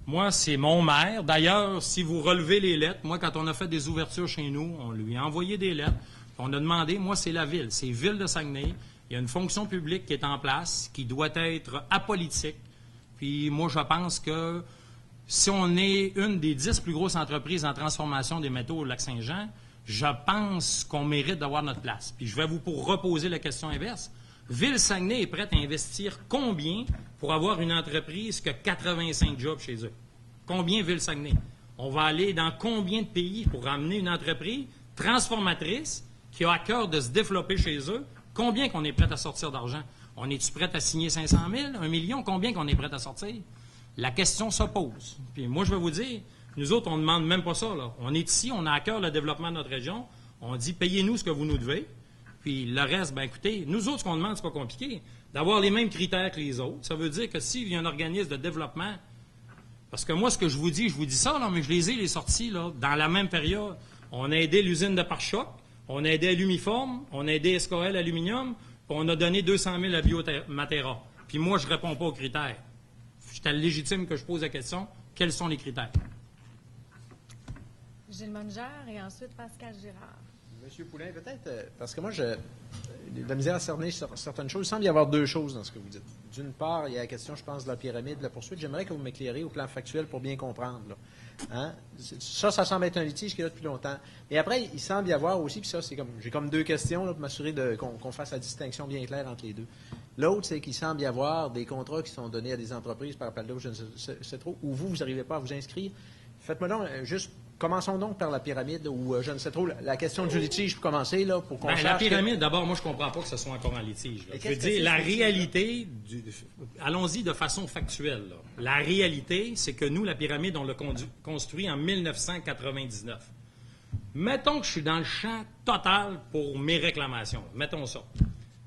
Moi, c'est mon maire. D'ailleurs, si vous relevez les lettres, moi, quand on a fait des ouvertures chez nous, on lui a envoyé des lettres. On a demandé, moi, c'est la ville. C'est Ville de Saguenay. Il y a une fonction publique qui est en place, qui doit être apolitique. Puis moi, je pense que si on est une des 10 plus grosses entreprises en transformation des métaux au Lac-Saint-Jean, je pense qu'on mérite d'avoir notre place. Puis je vais vous reposer la question inverse. Ville-Saguenay est prête à investir combien pour avoir une entreprise qui a 85 jobs chez eux? Combien Ville-Saguenay? On va aller dans combien de pays pour amener une entreprise transformatrice qui a à cœur de se développer chez eux? Combien qu'on est prêt à sortir d'argent? On est-tu prêt à signer 500 000, 1 million? Combien qu'on est prêt à sortir? La question se pose. Puis moi, je vais vous dire, nous autres, on ne demande même pas ça, là. On est ici, on a à cœur le développement de notre région. On dit, payez-nous ce que vous nous devez. Puis le reste, bien écoutez, nous autres, ce qu'on demande, c'est pas compliqué. D'avoir les mêmes critères que les autres. Ça veut dire que s'il y a un organisme de développement, parce que moi, ce que je vous dis ça, là, mais je les sortis, là, dans la même période. On a aidé l'usine de pare-choc, on a aidé Lumiforme, on a aidé SKL Aluminium, puis on a donné 200 000 à Biomatera. Puis moi, je réponds pas aux critères. C'est légitime que je pose la question. Quels sont les critères? Gilles Mongère et ensuite Pascal Girard. Monsieur Poulin, peut-être, parce que moi, j'ai de la misère à cerner certaines choses. Il semble y avoir deux choses dans ce que vous dites. D'une part, il y a la question, je pense, de la pyramide, de la poursuite. J'aimerais que vous m'éclairiez au plan factuel pour bien comprendre. Là. Hein? Ça semble être un litige qui est là depuis longtemps. Et après, il semble y avoir aussi, puis ça, c'est comme, j'ai comme deux questions là, pour m'assurer qu'on fasse la distinction bien claire entre les deux. L'autre, c'est qu'il semble y avoir des contrats qui sont donnés à des entreprises par appel d'offres, je ne sais trop, où vous n'arrivez pas à vous inscrire. Faites-moi donc juste... Commençons donc par la pyramide, ou je ne sais trop, la question du litige pour commencer, là, pour qu'on sache... La pyramide, d'abord, moi, je ne comprends pas que ce soit encore en litige. Je veux dire, la réalité, allons-y de façon factuelle. Là. La réalité, c'est que nous, la pyramide, on l'a construit en 1999. Mettons que je suis dans le champ total pour mes réclamations. Mettons ça.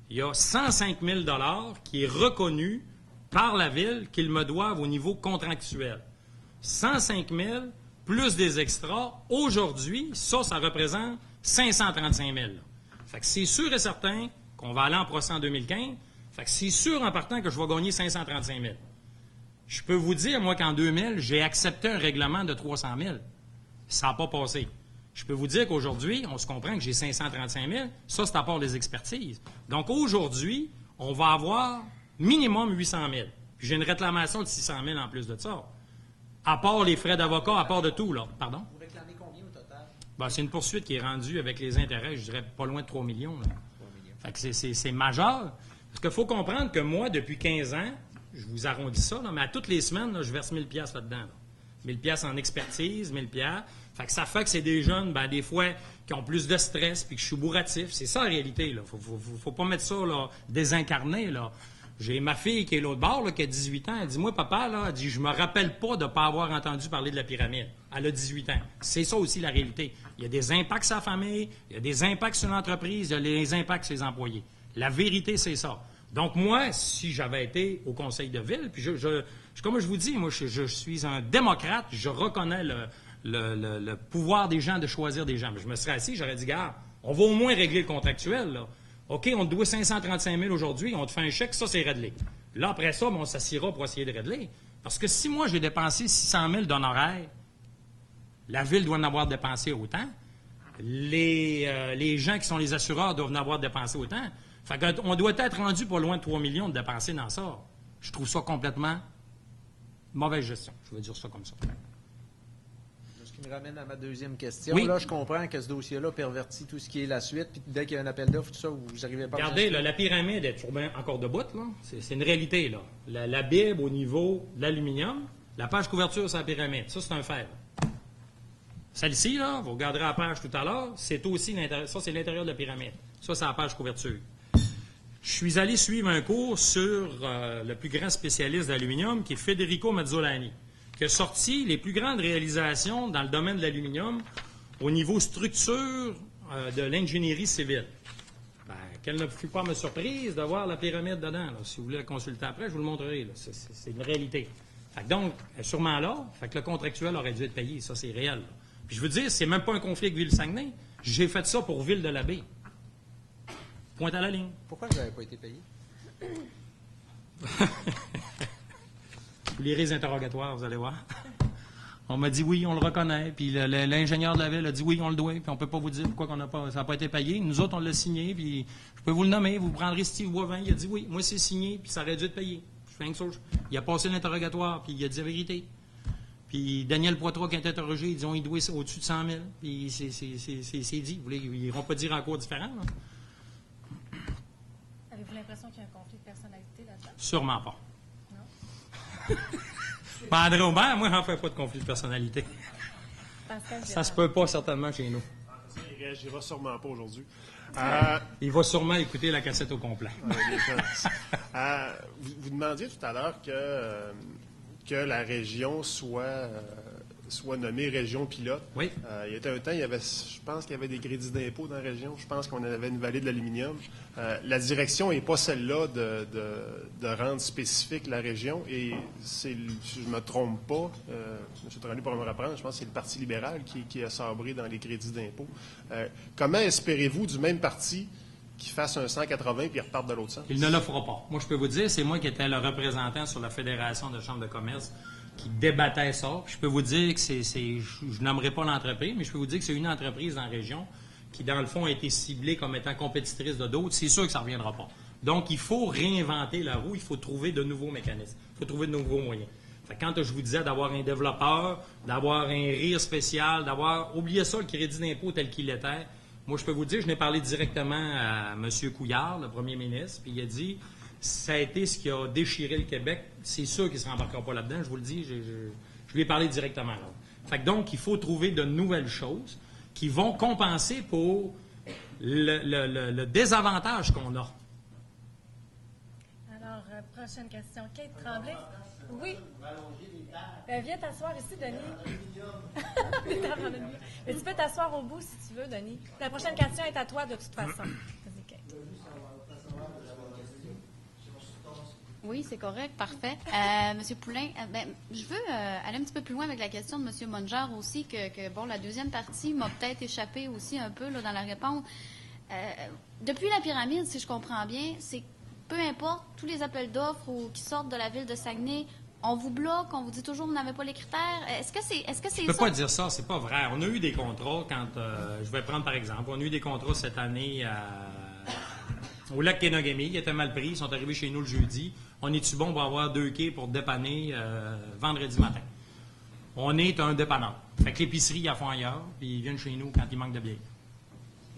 Il y a 105 000 $ qui est reconnu par la Ville qu'ils me doivent au niveau contractuel. 105 000 plus des extras, aujourd'hui, ça représente 535 000. Fait que c'est sûr et certain qu'on va aller en procès en 2015. Fait que c'est sûr en partant que je vais gagner 535 000. Je peux vous dire, moi, qu'en 2000, j'ai accepté un règlement de 300 000. Ça n'a pas passé. Je peux vous dire qu'aujourd'hui, on se comprend que j'ai 535 000. Ça, c'est à part les expertises. Donc, aujourd'hui, on va avoir minimum 800 000. Puis j'ai une réclamation de 600 000 en plus de ça. À part les frais d'avocat, à part de tout, là. Pardon? Vous réclamez combien au total? Ben, c'est une poursuite qui est rendue avec les intérêts, je dirais, pas loin de 3 millions. Là. 3 millions. Fait que c'est majeur. Parce qu'il faut comprendre que moi, depuis 15 ans, je vous arrondis ça, là, mais à toutes les semaines, là, je verse 1 000 $ là-dedans. Là. 1 000 $ en expertise, 1 000 $. Fait que ça fait que c'est des jeunes, ben, des fois, qui ont plus de stress, puis que je suis bourratif. C'est ça, la réalité. Là. Faut pas mettre ça là, désincarné, là. J'ai ma fille qui est l'autre bord, là, qui a 18 ans. Elle dit, moi, papa, là, elle dit, je me rappelle pas de ne pas avoir entendu parler de la pyramide. Elle a 18 ans. C'est ça aussi la réalité. Il y a des impacts sur la famille, il y a des impacts sur l'entreprise, il y a des impacts sur les employés. La vérité, c'est ça. Donc, moi, si j'avais été au conseil de ville, puis comme je vous dis, moi, je suis un démocrate, je reconnais le pouvoir des gens de choisir des gens. Mais je me serais assis, j'aurais dit, gars, on va au moins régler le contractuel, là. OK, on te doit 535 000 aujourd'hui, on te fait un chèque, ça, c'est réglé. Là, après ça, on s'assiera pour essayer de régler. Parce que si moi, j'ai dépensé 600 000 d'honoraires, la Ville doit en avoir dépensé autant. Les gens qui sont les assureurs doivent en avoir dépensé autant. Fait qu'on doit être rendu pas loin de 3 millions de dépenser dans ça. Je trouve ça complètement mauvaise gestion. Je vais dire ça comme ça. Ce qui me ramène à ma deuxième question. Oui. Là, je comprends que ce dossier-là pervertit tout ce qui est la suite, puis dès qu'il y a un appel d'offres, tout ça, vous n'arrivez pas Regardez, là, la pyramide est toujours bien encore debout. C'est une réalité. Là. La Bible au niveau de l'aluminium, la page couverture, c'est la pyramide. Ça, c'est un fer. Celle-ci, là, vous regarderez la page tout à l'heure, c'est aussi l'intérieur. Ça, c'est l'intérieur de la pyramide. Ça, c'est la page couverture. Je suis allé suivre un cours sur le plus grand spécialiste d'aluminium, qui est Federico Mazzolani, qui a sorti les plus grandes réalisations dans le domaine de l'aluminium au niveau structure de l'ingénierie civile. Ben, quelle ne fut pas ma surprise de voir la pyramide dedans. Là. Si vous voulez la consulter après, je vous le montrerai. Là. C'est une réalité. Fait que donc, elle est sûrement là. Fait que le contractuel aurait dû être payé. Ça, c'est réel. Là. Puis je veux dire, c'est même pas un conflit avec Ville-Saguenay. J'ai fait ça pour Ville-de-la-Baie. Pointe à la ligne. Pourquoi vous n'avez pas été payé? Vous lirez les interrogatoires, vous allez voir. On m'a dit oui, on le reconnaît. Puis l'ingénieur de la ville a dit oui, on le doit. Puis on ne peut pas vous dire pourquoi ça n'a pas été payé. Nous autres, on l'a signé. Puis je peux vous le nommer. Vous prendrez Steve Boivin. Il a dit oui, moi c'est signé. Puis ça aurait dû être payé. Je fais une chose. Il a passé l'interrogatoire. Puis il a dit la vérité. Puis Daniel Poitras qui a été interrogé, ils dit il doit au-dessus de 100 000. Puis c'est dit. Ils n'iront pas dire encore différent. Là. Avez-vous l'impression qu'il y a un conflit de personnalité là-dedans? Sûrement pas. Non? André Aubert, moi, j'en fais pas de conflit de personnalité. Ça se peut pas certainement chez nous. Il réagira sûrement pas aujourd'hui. Il va sûrement écouter la cassette au complet. Vous demandiez tout à l'heure que la région soit nommée région pilote. Oui. Il y a un temps, je pense qu'il y avait des crédits d'impôt dans la région. Je pense qu'on avait une vallée de l'aluminium. La direction n'est pas celle-là de rendre spécifique la région. Et si je ne me trompe pas, M. Tremblay pourra me reprendre, je pense que c'est le Parti libéral qui a sabré dans les crédits d'impôt. Comment espérez-vous du même parti qu'il fasse un 180 puis il reparte de l'autre sens? Il ne le fera pas. Moi, je peux vous dire, c'est moi qui étais le représentant sur la Fédération de chambres de commerce qui débattait ça. Puis je peux vous dire que je n'aimerais pas l'entreprise, mais je peux vous dire que c'est une entreprise dans la région qui, dans le fond, a été ciblée comme étant compétitrice de d'autres. C'est sûr que ça ne reviendra pas. Donc, il faut réinventer la roue, il faut trouver de nouveaux mécanismes, il faut trouver de nouveaux moyens. Fait que quand je vous disais d'avoir un développeur, d'avoir un rire spécial, oubliez ça, le crédit d'impôt tel qu'il était. Moi, je peux vous dire, je n'ai parlé directement à M. Couillard, le premier ministre, puis il a dit ça a été ce qui a déchiré le Québec. C'est sûr qu'il ne se rembarquera pas là-dedans, je vous le dis. Je lui ai parlé directement. Là. Fait que donc, il faut trouver de nouvelles choses qui vont compenser pour le désavantage qu'on a. Alors, prochaine question. Kate Tremblay? Oui. Viens t'asseoir ici, Denis. Mais tu peux t'asseoir au bout si tu veux, Denis. La prochaine question est à toi de toute façon. Vas-y, Kate. Oui, c'est correct, parfait. Monsieur Poulin, je veux aller un petit peu plus loin avec la question de Monsieur Mongeard aussi, que la deuxième partie m'a peut-être échappé aussi un peu là, dans la réponse. Depuis la pyramide, si je comprends bien, c'est peu importe, tous les appels d'offres qui sortent de la ville de Saguenay, on vous bloque, on vous dit toujours que vous n'avez pas les critères. Est-ce que c'est ça? Je ne peux pas dire ça, c'est pas vrai. On a eu des contrats quand, je vais prendre par exemple, on a eu des contrats cette année au lac Kenogami, qui étaient mal pris, ils sont arrivés chez nous le jeudi. On est-tu bon pour avoir 2 quais pour dépanner vendredi matin? On est un dépanneur. Fait que l'épicerie, ils la font ailleurs, puis ils viennent chez nous quand il manque de bière.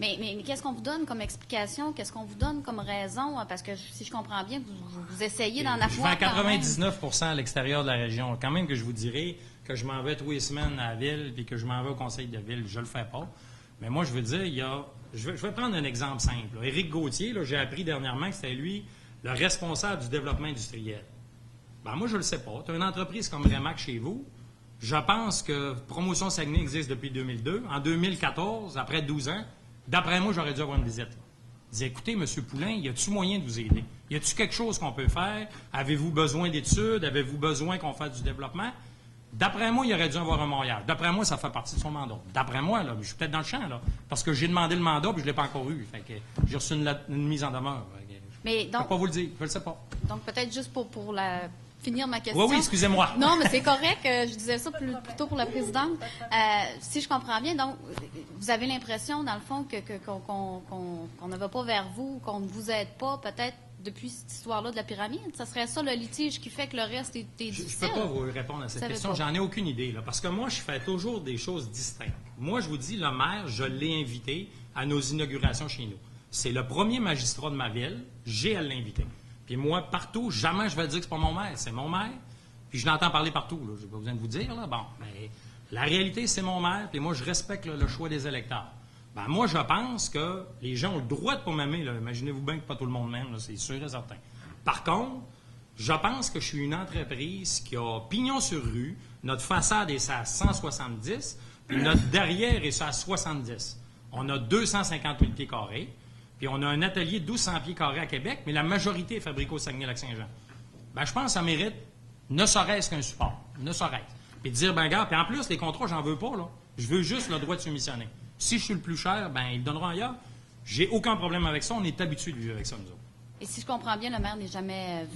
Mais qu'est-ce qu'on vous donne comme explication? Qu'est-ce qu'on vous donne comme raison? Parce que si je comprends bien, vous essayez d'en avoir. Je vends 99 % à l'extérieur de la région. Quand même que je vous dirais que je m'en vais tous les semaines à la ville puis que je m'en vais au conseil de ville, je le fais pas. Mais moi, je veux dire, je vais prendre un exemple simple. Là. Éric Gauthier, j'ai appris dernièrement que c'était lui le responsable du développement industriel. Ben moi, je le sais pas. Tu as une entreprise comme Remac chez vous. Je pense que Promotion Saguenay existe depuis 2002. En 2014, après 12 ans, d'après moi, j'aurais dû avoir une visite. Je dis, écoutez, M. Poulin, y a-t-il moyen de vous aider? Y a-t-il quelque chose qu'on peut faire? Avez-vous besoin d'études? Avez-vous besoin qu'on fasse du développement? D'après moi, il aurait dû avoir un mariage. D'après moi, ça fait partie de son mandat. D'après moi, là, je suis peut-être dans le champ, là, parce que j'ai demandé le mandat et je ne l'ai pas encore eu. Fait que j'ai reçu une mise en demeure. Mais donc, je ne peux pas vous le dire, je ne le sais pas. Donc, peut-être juste pour finir ma question. Oui, excusez-moi. Non, mais c'est correct. Je disais ça plutôt pour la présidente. Si je comprends bien, donc, vous avez l'impression, dans le fond, qu'on ne va pas vers vous, qu'on ne vous aide pas, peut-être, depuis cette histoire-là de la pyramide? Ça serait ça, le litige, qui fait que le reste est difficile? Je ne peux pas vous répondre à cette question. J'en ai aucune idée, là, parce que moi, je fais toujours des choses distinctes. Moi, je vous dis, le maire, je l'ai invité à nos inaugurations chez nous. C'est le premier magistrat de ma ville. J'ai à l'inviter. Puis moi, partout, jamais je vais dire que c'est pas mon maire. C'est mon maire. Puis je l'entends parler partout. Je n'ai pas besoin de vous dire. Là. Bon, mais la réalité, c'est mon maire. Puis moi, je respecte le choix des électeurs. Ben, moi, je pense que les gens ont le droit de ne pas m'aimer. Imaginez-vous bien que pas tout le monde m'aime. C'est sûr et certain. Par contre, je pense que je suis une entreprise qui a pignon sur rue. Notre façade est à 170. Puis notre derrière est à 70. On a 250 000 pieds carrés. Puis on a un atelier de 1200 pieds carrés à Québec, mais la majorité est fabriquée au Saguenay-Lac-Saint-Jean. Ben, je pense que ça mérite ne serait-ce qu'un support. Ne serait-ce. Puis de dire, ben gars, puis en plus, les contrats, j'en veux pas, là. Je veux juste le droit de soumissionner. Si je suis le plus cher, ben ils le donneront ailleurs. J'ai aucun problème avec ça. On est habitué de vivre avec ça, nous autres. Et si je comprends bien, le maire n'est jamais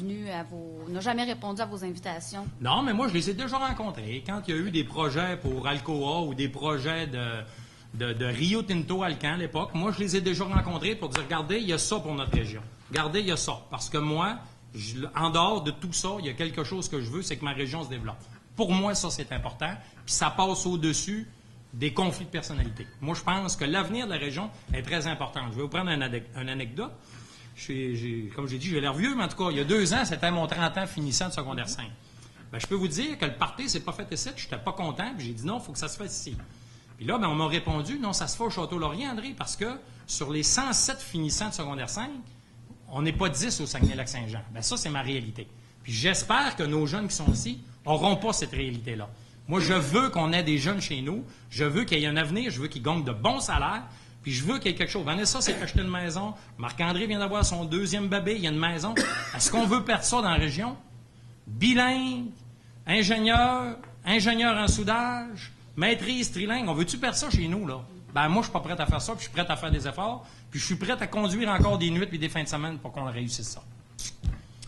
n'a jamais répondu à vos invitations. Non, mais moi, je les ai déjà rencontrés. Quand il y a eu des projets pour Alcoa ou des projets de Rio Tinto Alcan à l'époque, moi, je les ai déjà rencontrés pour dire, regardez, il y a ça pour notre région. Regardez, il y a ça. Parce que moi, en dehors de tout ça, il y a quelque chose que je veux, c'est que ma région se développe. Pour moi, ça, c'est important. Puis ça passe au-dessus des conflits de personnalité. Moi, je pense que l'avenir de la région est très important. Je vais vous prendre une anecdote. Comme j'ai dit, j'ai l'air vieux, mais en tout cas, il y a 2 ans, c'était mon 30 ans finissant de secondaire 5. Bien, je peux vous dire que le party s'est pas fait ici, je n'étais pas content, puis j'ai dit non, il faut que ça se fasse ici. Puis là, bien, on m'a répondu, non, ça se fait au Château-Laurier, André, parce que sur les 107 finissants de secondaire 5, on n'est pas 10 au Saguenay-Lac-Saint-Jean. Bien, ça, c'est ma réalité. Puis j'espère que nos jeunes qui sont ici n'auront pas cette réalité-là. Moi, je veux qu'on ait des jeunes chez nous, je veux qu'il y ait un avenir, je veux qu'ils gagnent de bons salaires, puis je veux qu'il y ait quelque chose. Vanessa s'est acheté une maison. Marc-André vient d'avoir son 2e bébé. Il y a une maison. Est-ce qu'on veut perdre ça dans la région? Bilingue, ingénieur en soudage, maîtrise trilingue. On veut-tu perdre ça chez nous, là? Ben moi, je suis pas prêt à faire ça, puis je suis prêt à faire des efforts, puis je suis prêt à conduire encore des nuits et des fins de semaine pour qu'on réussisse ça.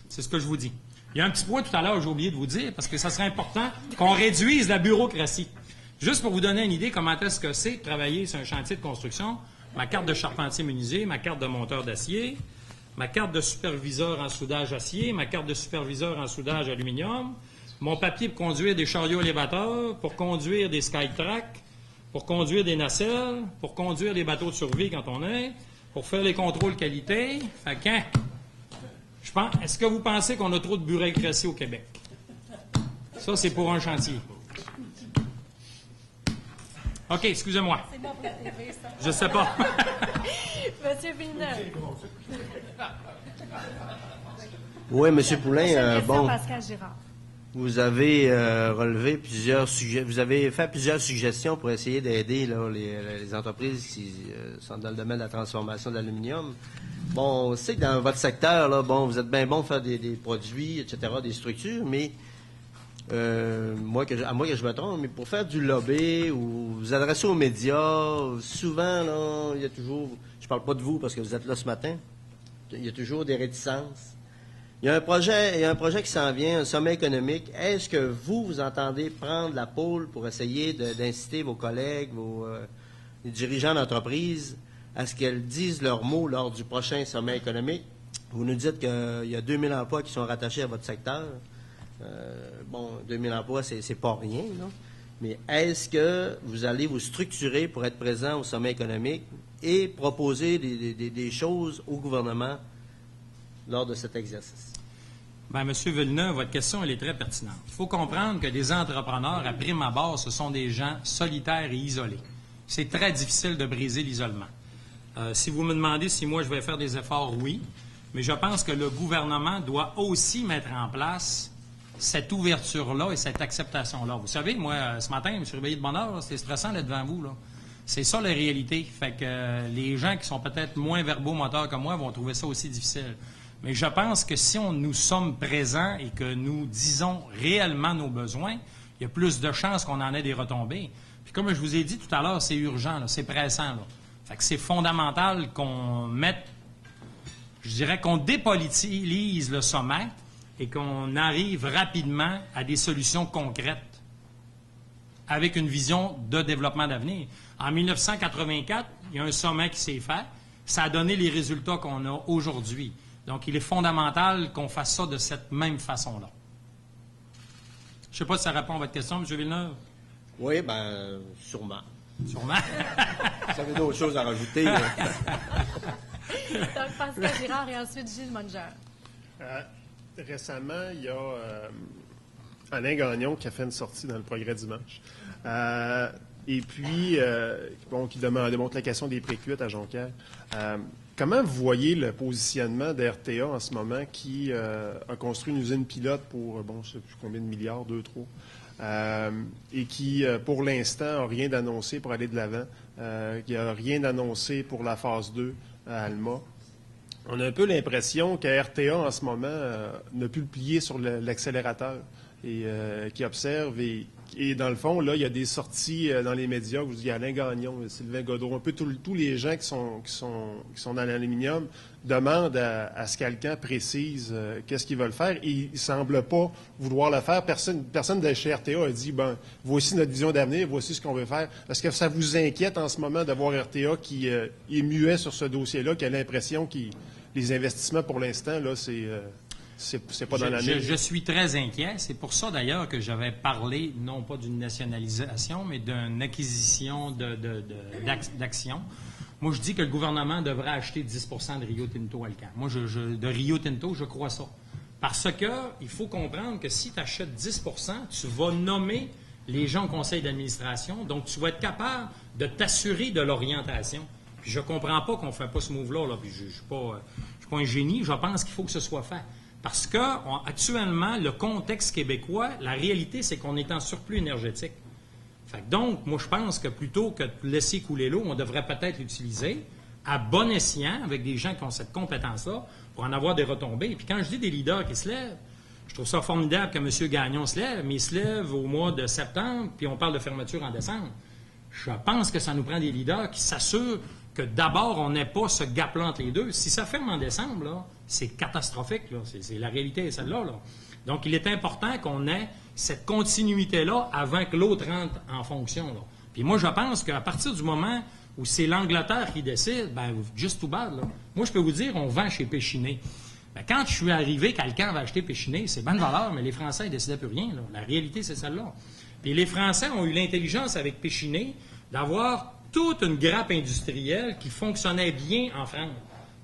C'est ce que je vous dis. Il y a un petit point tout à l'heure, j'ai oublié de vous dire, parce que ça serait important qu'on réduise la bureaucratie. Juste pour vous donner une idée comment est-ce que c'est de travailler sur un chantier de construction, ma carte de charpentier menuisier, ma carte de monteur d'acier, ma carte de superviseur en soudage acier, ma carte de superviseur en soudage aluminium, mon papier pour conduire des chariots élévateurs, pour conduire des Skytrack, pour conduire des nacelles, pour conduire des bateaux de survie quand on est, pour faire les contrôles qualité. Fait que, est-ce que vous pensez qu'on a trop de bureaucratie au Québec? Ça, c'est pour un chantier. OK, excusez-moi. C'est bon pour la TV, ça. Je sais pas. Monsieur Villeneuve. Oui, M. Poulain, bon, Pascal Girard. vous avez relevé plusieurs sujets, vous avez fait plusieurs suggestions pour essayer d'aider les entreprises qui sont dans le domaine de la transformation de l'aluminium. Bon, on sait que dans votre secteur, là, bon, vous êtes bien bon de faire des produits, etc., des structures, mais à moi que je me trompe, mais pour faire du lobby ou vous adresser aux médias, souvent, là, il y a toujours, je parle pas de vous parce que vous êtes là ce matin, il y a toujours des réticences. Il y a un projet qui s'en vient, un sommet économique. Est-ce que vous entendez prendre la pôle pour essayer d'inciter vos collègues, les dirigeants d'entreprise, à ce qu'elles disent leurs mots lors du prochain sommet économique? Vous nous dites qu'il y a 2000 emplois qui sont rattachés à votre secteur. 2000 emplois, c'est pas rien, là. Mais est-ce que vous allez vous structurer pour être présent au sommet économique et proposer des choses au gouvernement lors de cet exercice? Bien, M. Villeneuve, votre question, elle est très pertinente. Il faut comprendre que des entrepreneurs, à prime abord, ce sont des gens solitaires et isolés. C'est très difficile de briser l'isolement. Si vous me demandez si moi je vais faire des efforts, oui, mais je pense que le gouvernement doit aussi mettre en place cette ouverture-là et cette acceptation-là. Vous savez, moi, ce matin, je me suis réveillé de bonne heure, c'était stressant d'être devant vous, là. C'est ça la réalité. Fait que les gens qui sont peut-être moins verbomoteurs que moi vont trouver ça aussi difficile. Mais je pense que si nous sommes présents et que nous disons réellement nos besoins, il y a plus de chances qu'on en ait des retombées. Puis comme je vous ai dit tout à l'heure, c'est urgent, là, c'est pressant, là. Fait que c'est fondamental qu'on mette, je dirais qu'on dépolitise le sommet et qu'on arrive rapidement à des solutions concrètes avec une vision de développement d'avenir. En 1984, il y a un sommet qui s'est fait. Ça a donné les résultats qu'on a aujourd'hui. Donc, il est fondamental qu'on fasse ça de cette même façon-là. Je ne sais pas si ça répond à votre question, M. Villeneuve. Oui, bien, sûrement. Sûrement. Vous avez d'autres choses à rajouter. Donc, Pascal Girard et ensuite Gilles Munger. Récemment, il y a Alain Gagnon qui a fait une sortie dans le Progrès dimanche. Et puis, qui démontre la question des précuites à Jonquière. Comment vous voyez le positionnement d'RTA en ce moment qui a construit une usine pilote pour, je ne sais plus combien de milliards, 2, 3, et qui, pour l'instant, n'a rien d'annoncé pour aller de l'avant, qui n'a rien d'annoncé pour la phase 2 à Alma. On a un peu l'impression que RTA, en ce moment, n'a plus le plier sur l'accélérateur et qui observe et Et dans le fond, là, il y a des sorties dans les médias. Vous dites Alain Gagnon, Sylvain Gaudreau, un peu tous les gens qui sont dans l'aluminium demandent à ce qu'Alcan précise qu'est-ce qu'ils veulent faire. Et ils ne semblent pas vouloir le faire. Personne de chez RTA a dit, voici notre vision d'avenir, voici ce qu'on veut faire. Est-ce que ça vous inquiète en ce moment de voir RTA qui est muet sur ce dossier-là, qui a l'impression que les investissements, pour l'instant, là, c'est pas dans l'année? Je suis très inquiet. C'est pour ça, d'ailleurs, que j'avais parlé, non pas d'une nationalisation, mais d'une acquisition d'actions. Moi, je dis que le gouvernement devrait acheter 10 de Rio Tinto Alcan. Moi, de Rio Tinto, je crois ça. Parce que il faut comprendre que si tu achètes 10 tu vas nommer les gens au conseil d'administration. Donc, tu vas être capable de t'assurer de l'orientation. Puis, je ne comprends pas qu'on ne fait pas ce move-là. Là. Puis, je ne suis pas un génie. Je pense qu'il faut que ce soit fait. Parce que, actuellement, le contexte québécois, la réalité, c'est qu'on est en surplus énergétique. Fait que donc, moi, je pense que plutôt que de laisser couler l'eau, on devrait peut-être l'utiliser à bon escient avec des gens qui ont cette compétence-là pour en avoir des retombées. Et puis quand je dis des leaders qui se lèvent, je trouve ça formidable que M. Gagnon se lève, mais il se lève au mois de septembre, puis on parle de fermeture en décembre. Je pense que ça nous prend des leaders qui s'assurent que d'abord, on n'ait pas ce gap-là entre les deux. Si ça ferme en décembre, là, c'est catastrophique. Là. C'est la réalité est celle-là. Là. Donc, il est important qu'on ait cette continuité-là avant que l'autre rentre en fonction. Là. Puis moi, je pense qu'à partir du moment où c'est l'Angleterre qui décide, just too bad. Là. Moi, je peux vous dire, on vend chez Péchiné. Quand je suis arrivé, quelqu'un va acheter Péchiné, c'est bonne valeur, mais les Français ne décidaient plus rien. Là. La réalité, c'est celle-là. Puis les Français ont eu l'intelligence avec Péchiné d'avoir toute une grappe industrielle qui fonctionnait bien en France.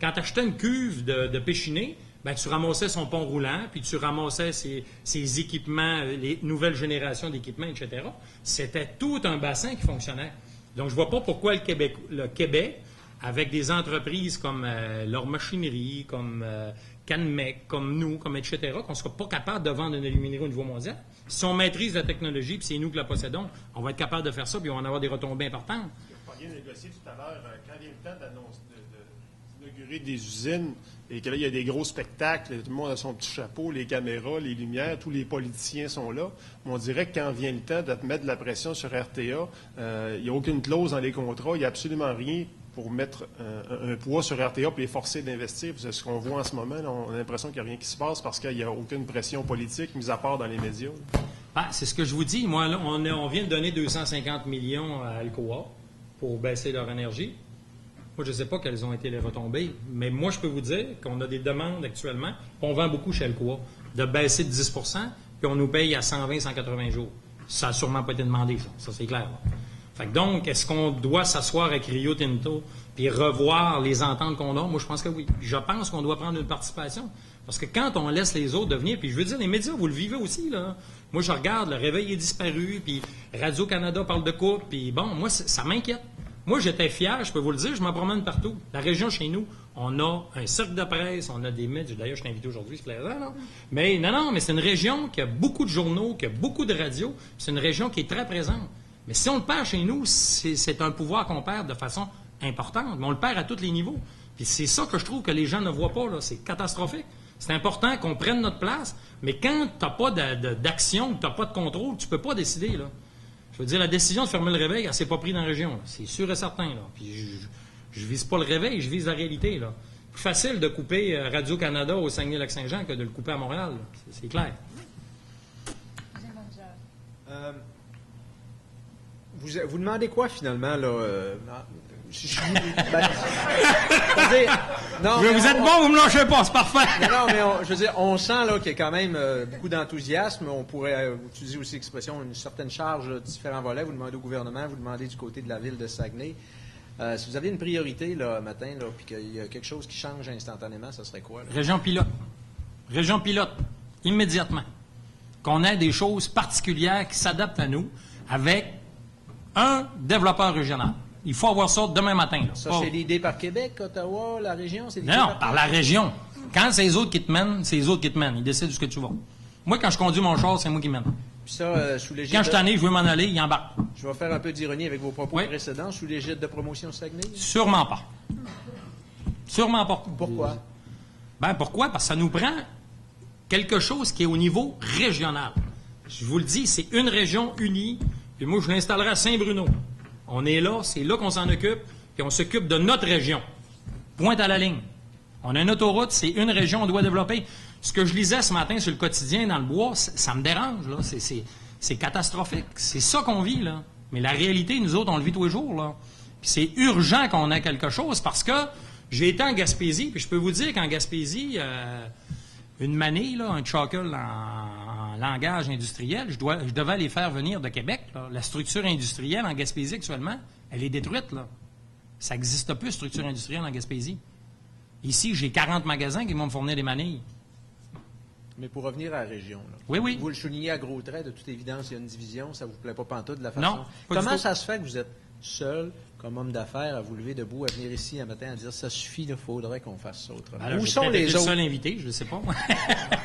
Quand tu achetais une cuve de Péchiné, tu ramassais son pont roulant, puis tu ramassais ses équipements, les nouvelles générations d'équipements, etc. C'était tout un bassin qui fonctionnait. Donc, je ne vois pas pourquoi le Québec, avec des entreprises comme leur machinerie, comme Canmec, comme nous, comme etc., qu'on ne sera pas capable de vendre une aluminerie au niveau mondial. Si on maîtrise la technologie, puis c'est nous qui la possédons, on va être capable de faire ça, puis on va en avoir des retombées importantes. On a bien négocié tout à l'heure, quand vient le temps d'inaugurer des usines, et que là, il y a des gros spectacles, tout le monde a son petit chapeau, les caméras, les lumières, tous les politiciens sont là. On dirait que quand vient le temps de mettre de la pression sur RTA, il n'y a aucune clause dans les contrats, il n'y a absolument rien pour mettre un poids sur RTA pour les forcer d'investir. C'est ce qu'on voit en ce moment. Là, on a l'impression qu'il n'y a rien qui se passe parce qu'il n'y a aucune pression politique, mis à part dans les médias. C'est ce que je vous dis. Moi, là, on vient de donner 250 millions à Alcoa pour baisser leur énergie. Moi, je ne sais pas quelles ont été les retombées, mais moi, je peux vous dire qu'on a des demandes actuellement, on vend beaucoup chez Alcoa, de baisser de 10 puis on nous paye à 120, 180 jours. Ça n'a sûrement pas été demandé, ça c'est clair. Là. Fait que donc, est-ce qu'on doit s'asseoir avec Rio Tinto puis revoir les ententes qu'on a? Moi, je pense que oui. Je pense qu'on doit prendre une participation. Parce que quand on laisse les autres devenir, puis je veux dire, les médias, vous le vivez aussi, là. Moi, je regarde, le réveil est disparu, puis Radio-Canada parle de coupe, puis bon, moi, ça m'inquiète. Moi, j'étais fier, je peux vous le dire, je me promène partout. La région, chez nous, on a un cercle de presse, on a des médias. D'ailleurs, je t'ai invité aujourd'hui, c'est plaisant, là. Mais non, mais c'est une région qui a beaucoup de journaux, qui a beaucoup de radios, c'est une région qui est très présente. Mais si on le perd chez nous, c'est un pouvoir qu'on perd de façon importante, mais on le perd à tous les niveaux. Puis c'est ça que je trouve que les gens ne voient pas, là. C'est catastrophique. C'est important qu'on prenne notre place, mais quand tu n'as pas d'action, tu n'as pas de contrôle, tu ne peux pas décider, là. Je veux dire, la décision de fermer le réveil, elle ne s'est pas prise dans la région. C'est sûr et certain. Là. Puis je vise pas le réveil, je vise la réalité. Là. Plus facile de couper Radio-Canada au Saguenay-Lac-Saint-Jean que de le couper à Montréal. C'est clair. Vous demandez quoi, finalement, là? Vous êtes bon, vous me lâchez pas, c'est parfait. Non, mais je veux dire, on sent là qu'il y a quand même beaucoup d'enthousiasme. On pourrait utiliser aussi l'expression une certaine charge de différents volets. Vous demandez au gouvernement, vous demandez du côté de la ville de Saguenay. Si vous avez une priorité là matin, là, puis qu'il y a quelque chose qui change instantanément, ça serait quoi? Là? Région pilote. Région pilote, immédiatement. Qu'on ait des choses particulières qui s'adaptent à nous avec un développeur régional. Il faut avoir ça demain matin. Là. Ça, c'est l'idée par Québec, Ottawa, la région? Non, par la région. Quand c'est les autres qui te mènent, c'est les autres qui te mènent. Ils décident où ce que tu vas. Moi, quand je conduis mon char, c'est moi qui mène. Puis ça, sous l'égide... Quand je t'en ai, je veux m'en aller, il embarque. Je vais faire un peu d'ironie avec vos propos précédents. Sous l'égide de Promotion Saguenay? Sûrement pas. Sûrement pas. Pourquoi? Pourquoi? Parce que ça nous prend quelque chose qui est au niveau régional. Je vous le dis, c'est une région unie, puis moi, je l'installerai à Saint-Bruno. On est là, c'est là qu'on s'en occupe, puis on s'occupe de notre région. Pointe à la ligne. On a une autoroute, c'est une région, on doit développer. Ce que je lisais ce matin sur le quotidien dans le bois, ça me dérange, là. C'est catastrophique. C'est ça qu'on vit, là. Mais la réalité, nous autres, on le vit tous les jours, là. Puis c'est urgent qu'on ait quelque chose parce que j'ai été en Gaspésie, puis je peux vous dire qu'en Gaspésie, une manille, là, un chockle en langage industriel, je devais les faire venir de Québec, là. La structure industrielle en Gaspésie actuellement, elle est détruite, là. Ça n'existe plus, structure industrielle en Gaspésie. Ici, j'ai 40 magasins qui vont me fournir des manilles. Mais pour revenir à la région, là, oui. Vous le soulignez à gros traits, de toute évidence, il y a une division, ça ne vous plaît pas pantoute de la façon. Non. Comment ça se fait que vous êtes seul, comme homme d'affaires, à vous lever debout, à venir ici un matin, à dire ça suffit, il faudrait qu'on fasse ça autrement? Alors, où sont les autres? le seul invité, je ne sais pas.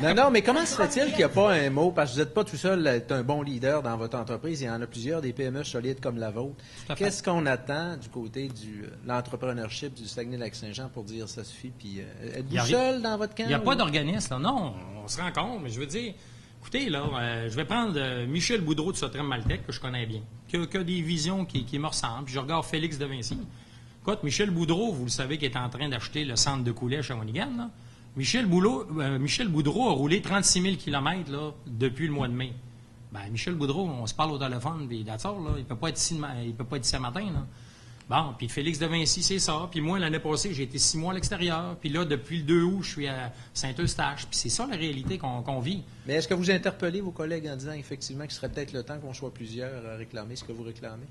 Non, mais comment se fait-il qu'il n'y a pas un mot, parce que vous n'êtes pas tout seul à être un bon leader dans votre entreprise, il y en a plusieurs, des PME solides comme la vôtre. Qu'est-ce qu'on attend du côté de l'entrepreneurship du Saguenay-Lac-Saint-Jean pour dire ça suffit? Puis êtes-vous seul dans votre camp? Il n'y a pas d'organisme, là. Non, on se rend compte, mais je veux dire, écoutez, là, je vais prendre Michel Boudreau de Sotrem Maltec, que je connais bien, qui a des visions qui me ressemblent. Puis je regarde Félix de Vinci. Écoute, Michel Boudreau, vous le savez, qui est en train d'acheter le centre de Coulet à Shawinigan, là. Michel Boudreau a roulé 36 000 km là, depuis le mois de mai. Ben, Michel Boudreau, on se parle au téléphone, puis d'accord, là, il ne peut pas être ici ce matin. Là. Bon, puis Félix de Vinci, c'est ça. Puis moi, l'année passée, j'ai été 6 mois à l'extérieur. Puis là, depuis le 2 août, je suis à Saint-Eustache. Puis c'est ça la réalité qu'on vit. Mais est-ce que vous interpellez vos collègues en disant effectivement qu'il serait peut-être le temps qu'on soit plusieurs à réclamer ce que vous réclamez?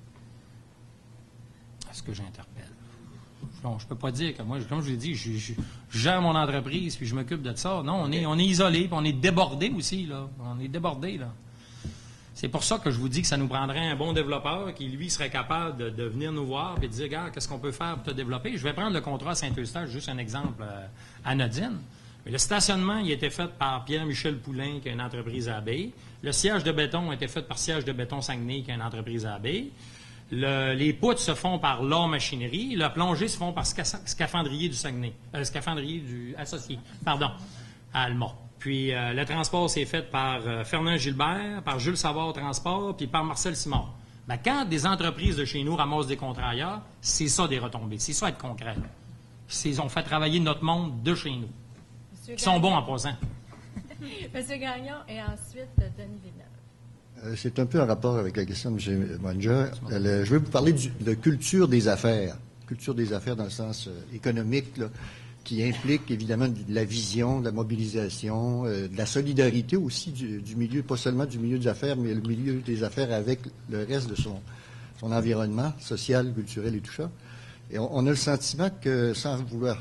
Est-ce que j'interpelle? Bon, je peux pas dire que moi, comme je l'ai dit, je gère mon entreprise puis je m'occupe de ça. Non, on est isolé, puis on est débordé aussi, là. On est débordé, là. C'est pour ça que je vous dis que ça nous prendrait un bon développeur qui, lui, serait capable de venir nous voir et de dire, regarde, qu'est-ce qu'on peut faire pour te développer? Je vais prendre le contrat à Saint-Eustache, juste un exemple anodine. Mais le stationnement, il a été fait par Pierre-Michel Poulain, qui est une entreprise à Abbé. Le siège de béton a été fait par Siège de béton Saguenay, qui est une entreprise à Abbé. Les poutres se font par L'Or Machinerie. La plongée se font par Scaphandrier du Saguenay. Scaphandrier du associé, pardon, à Alma. Puis le transport s'est fait par Fernand Gilbert, par Jules Savard Transport, puis par Marcel Simard. Ben, quand des entreprises de chez nous ramassent des contrats ailleurs, c'est ça des retombées. C'est ça être concret. On fait travailler notre monde de chez nous. Qui sont bons en passant. Monsieur Gagnon et ensuite Denis Villeneuve. C'est un peu en rapport avec la question de M. Munger. Je vais vous parler de culture des affaires. Culture des affaires dans le sens économique, là, qui implique évidemment de la vision, de la mobilisation, de la solidarité aussi du milieu, pas seulement du milieu des affaires, mais le milieu des affaires avec le reste de son environnement social, culturel et tout ça. Et on a le sentiment que, sans vouloir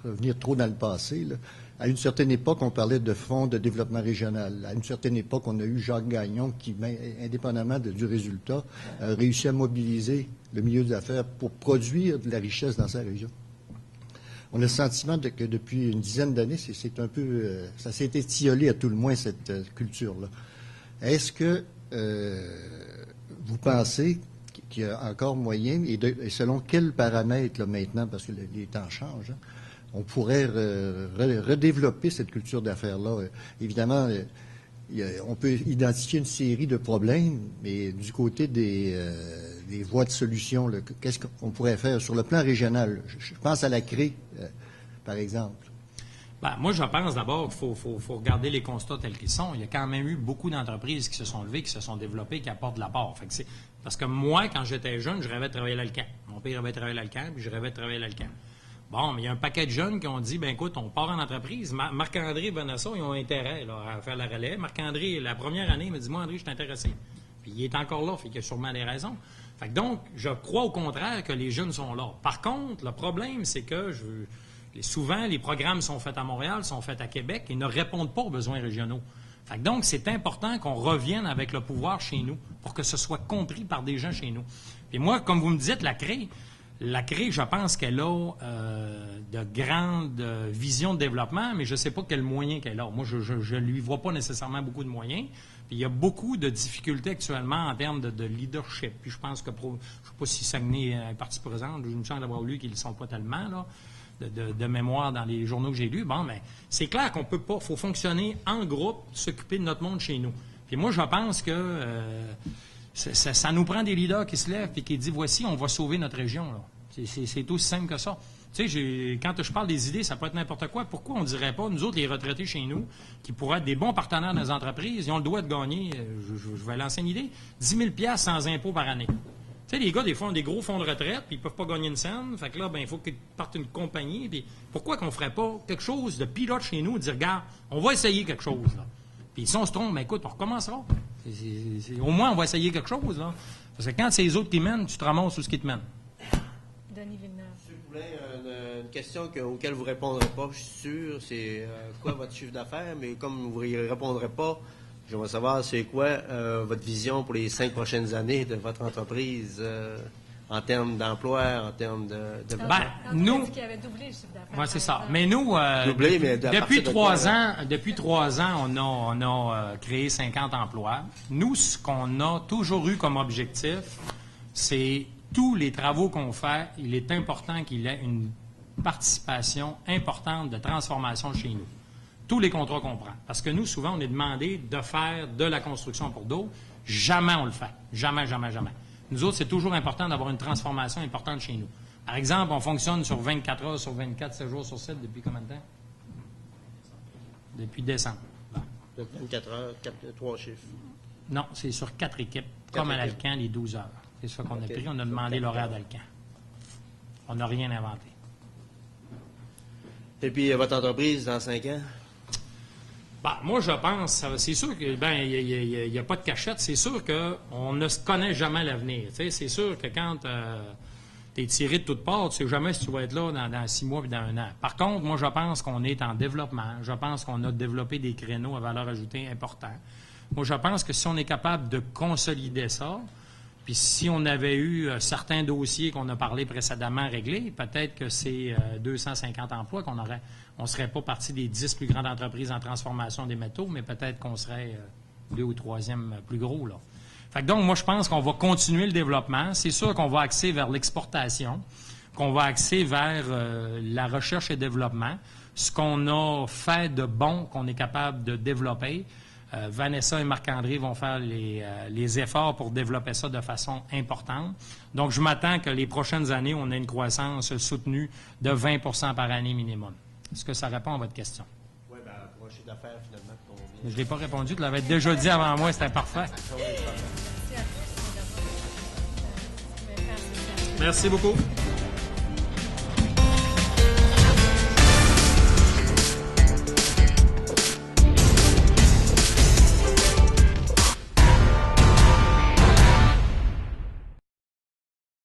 revenir trop dans le passé, là, à une certaine époque, on parlait de fonds de développement régional. À une certaine époque, on a eu Jacques Gagnon qui, indépendamment du résultat, a réussi à mobiliser le milieu des affaires pour produire de la richesse dans sa région. On a le sentiment que depuis une dizaine d'années, c'est un peu, ça s'est étiolé à tout le moins, cette culture-là. Est-ce que vous pensez qu'il y a encore moyen, et selon quels paramètres là, maintenant, parce que les temps changent, hein, on pourrait redévelopper cette culture d'affaires-là? Évidemment, on peut identifier une série de problèmes, mais du côté des voies de solution, qu'est-ce qu'on pourrait faire sur le plan régional? Je pense à la CRE, par exemple. Ben, moi, je pense d'abord qu'il faut regarder les constats tels qu'ils sont. Il y a quand même eu beaucoup d'entreprises qui se sont levées, qui se sont développées, qui apportent de l'apport. Parce que moi, quand j'étais jeune, je rêvais de travailler à l'Alcan. Mon père rêvait de travailler à l'Alcan, puis je rêvais de travailler à l'Alcan. Bon, mais il y a un paquet de jeunes qui ont dit, ben écoute, on part en entreprise. Marc-André et Vanessa, ils ont intérêt là, à faire la relais. Marc-André, la première année, il m'a dit, moi, André, je suis intéressé. Puis il est encore là, fait qu'il y a sûrement des raisons. Fait que donc, je crois au contraire que les jeunes sont là. Par contre, le problème, c'est que souvent, les programmes sont faits à Montréal, sont faits à Québec et ne répondent pas aux besoins régionaux. Fait que donc, c'est important qu'on revienne avec le pouvoir chez nous pour que ce soit compris par des gens chez nous. Puis moi, comme vous me dites, la CRE, je pense qu'elle a de grandes visions de développement, mais je ne sais pas quels moyens qu'elle a. Moi, je ne lui vois pas nécessairement beaucoup de moyens. Puis il y a beaucoup de difficultés actuellement en termes de leadership. Puis je pense que, je ne sais pas si Saguenay est partie présente, je me sens d'avoir lu qu'ils ne le sont pas tellement, là, de mémoire dans les journaux que j'ai lus. Bon, mais c'est clair qu'on peut pas, il faut fonctionner en groupe, s'occuper de notre monde chez nous. Puis Puis moi, je pense que ça nous prend des leaders qui se lèvent et qui disent, voici, on va sauver notre région. Là. C'est aussi simple que ça. Tu sais, quand je parle des idées, ça peut être n'importe quoi. Pourquoi on ne dirait pas, nous autres, les retraités chez nous, qui pourraient être des bons partenaires dans les entreprises, ils ont le droit de gagner, je vais lancer une idée, 10 000 sans impôt par année. Tu sais, les gars, des fois, ont des gros fonds de retraite, puis ils ne peuvent pas gagner une scène. Fait que là, il faut qu'ils partent une compagnie. Puis pourquoi qu'on ne ferait pas quelque chose de pilote chez nous, de dire, regarde, on va essayer quelque chose, là. Puis si on se trompe, écoute, on recommencera. Au moins, on va essayer quelque chose, là. Parce que quand c'est les autres qui mènent, tu te ramasses sur ce qui te mène. Denis Villeneuve. M. Poulin, une question auquel vous ne répondrez pas, je suis sûr, c'est quoi votre chiffre d'affaires, mais comme vous n'y répondrez pas, j'aimerais savoir c'est quoi votre vision pour les 5 prochaines années de votre entreprise en termes d'emploi, en termes de développement. Nous, qui avait doublé le chiffre d'affaires. Oui, c'est ça. Mais nous, Doublé, mais depuis 3 ans, on a créé 50 emplois. Nous, ce qu'on a toujours eu comme objectif, c'est tous les travaux qu'on fait, il est important qu'il y ait une participation importante de transformation chez nous. Tous les contrats qu'on prend. Parce que nous, souvent, on est demandé de faire de la construction pour d'autres. Jamais on le fait. Jamais, jamais, jamais. Nous autres, c'est toujours important d'avoir une transformation importante chez nous. Par exemple, on fonctionne sur 24 heures sur 24, 7 jours sur 7 depuis combien de temps? Depuis décembre. Bon. 24 heures, 3 chiffres. Non, c'est sur 4 équipes, comme à l'Alcan, les 12 heures. C'est ça qu'on a pris. On a demandé l'horaire d'Alcan. On n'a rien inventé. Et puis, votre entreprise, dans 5 ans? Moi, je pense, c'est sûr que, il n'y a pas de cachette. C'est sûr qu'on ne se connaît jamais l'avenir. C'est sûr que quand tu es tiré de toutes parts, tu ne sais jamais si tu vas être là dans 6 mois et dans 1 an. Par contre, moi, je pense qu'on est en développement. Je pense qu'on a développé des créneaux à valeur ajoutée importants. Moi, je pense que si on est capable de consolider ça, puis si on avait eu certains dossiers qu'on a parlé précédemment réglés, peut-être que c'est 250 emplois qu'on aurait. On ne serait pas parti des 10 plus grandes entreprises en transformation des métaux, mais peut-être qu'on serait 2 ou 3e plus gros, là. Fait que donc, moi, je pense qu'on va continuer le développement. C'est sûr qu'on va axer vers l'exportation, qu'on va axer vers la recherche et développement. Ce qu'on a fait de bon, qu'on est capable de développer. Vanessa et Marc-André vont faire les efforts pour développer ça de façon importante. Donc, je m'attends que les prochaines années, on ait une croissance soutenue de 20 par année minimum. Est-ce que ça répond à votre question? Oui, pour un chiffre d'affaires, finalement, combien? Je ne l'ai pas répondu. Tu l'avais déjà dit avant moi, c'était parfait. Merci beaucoup.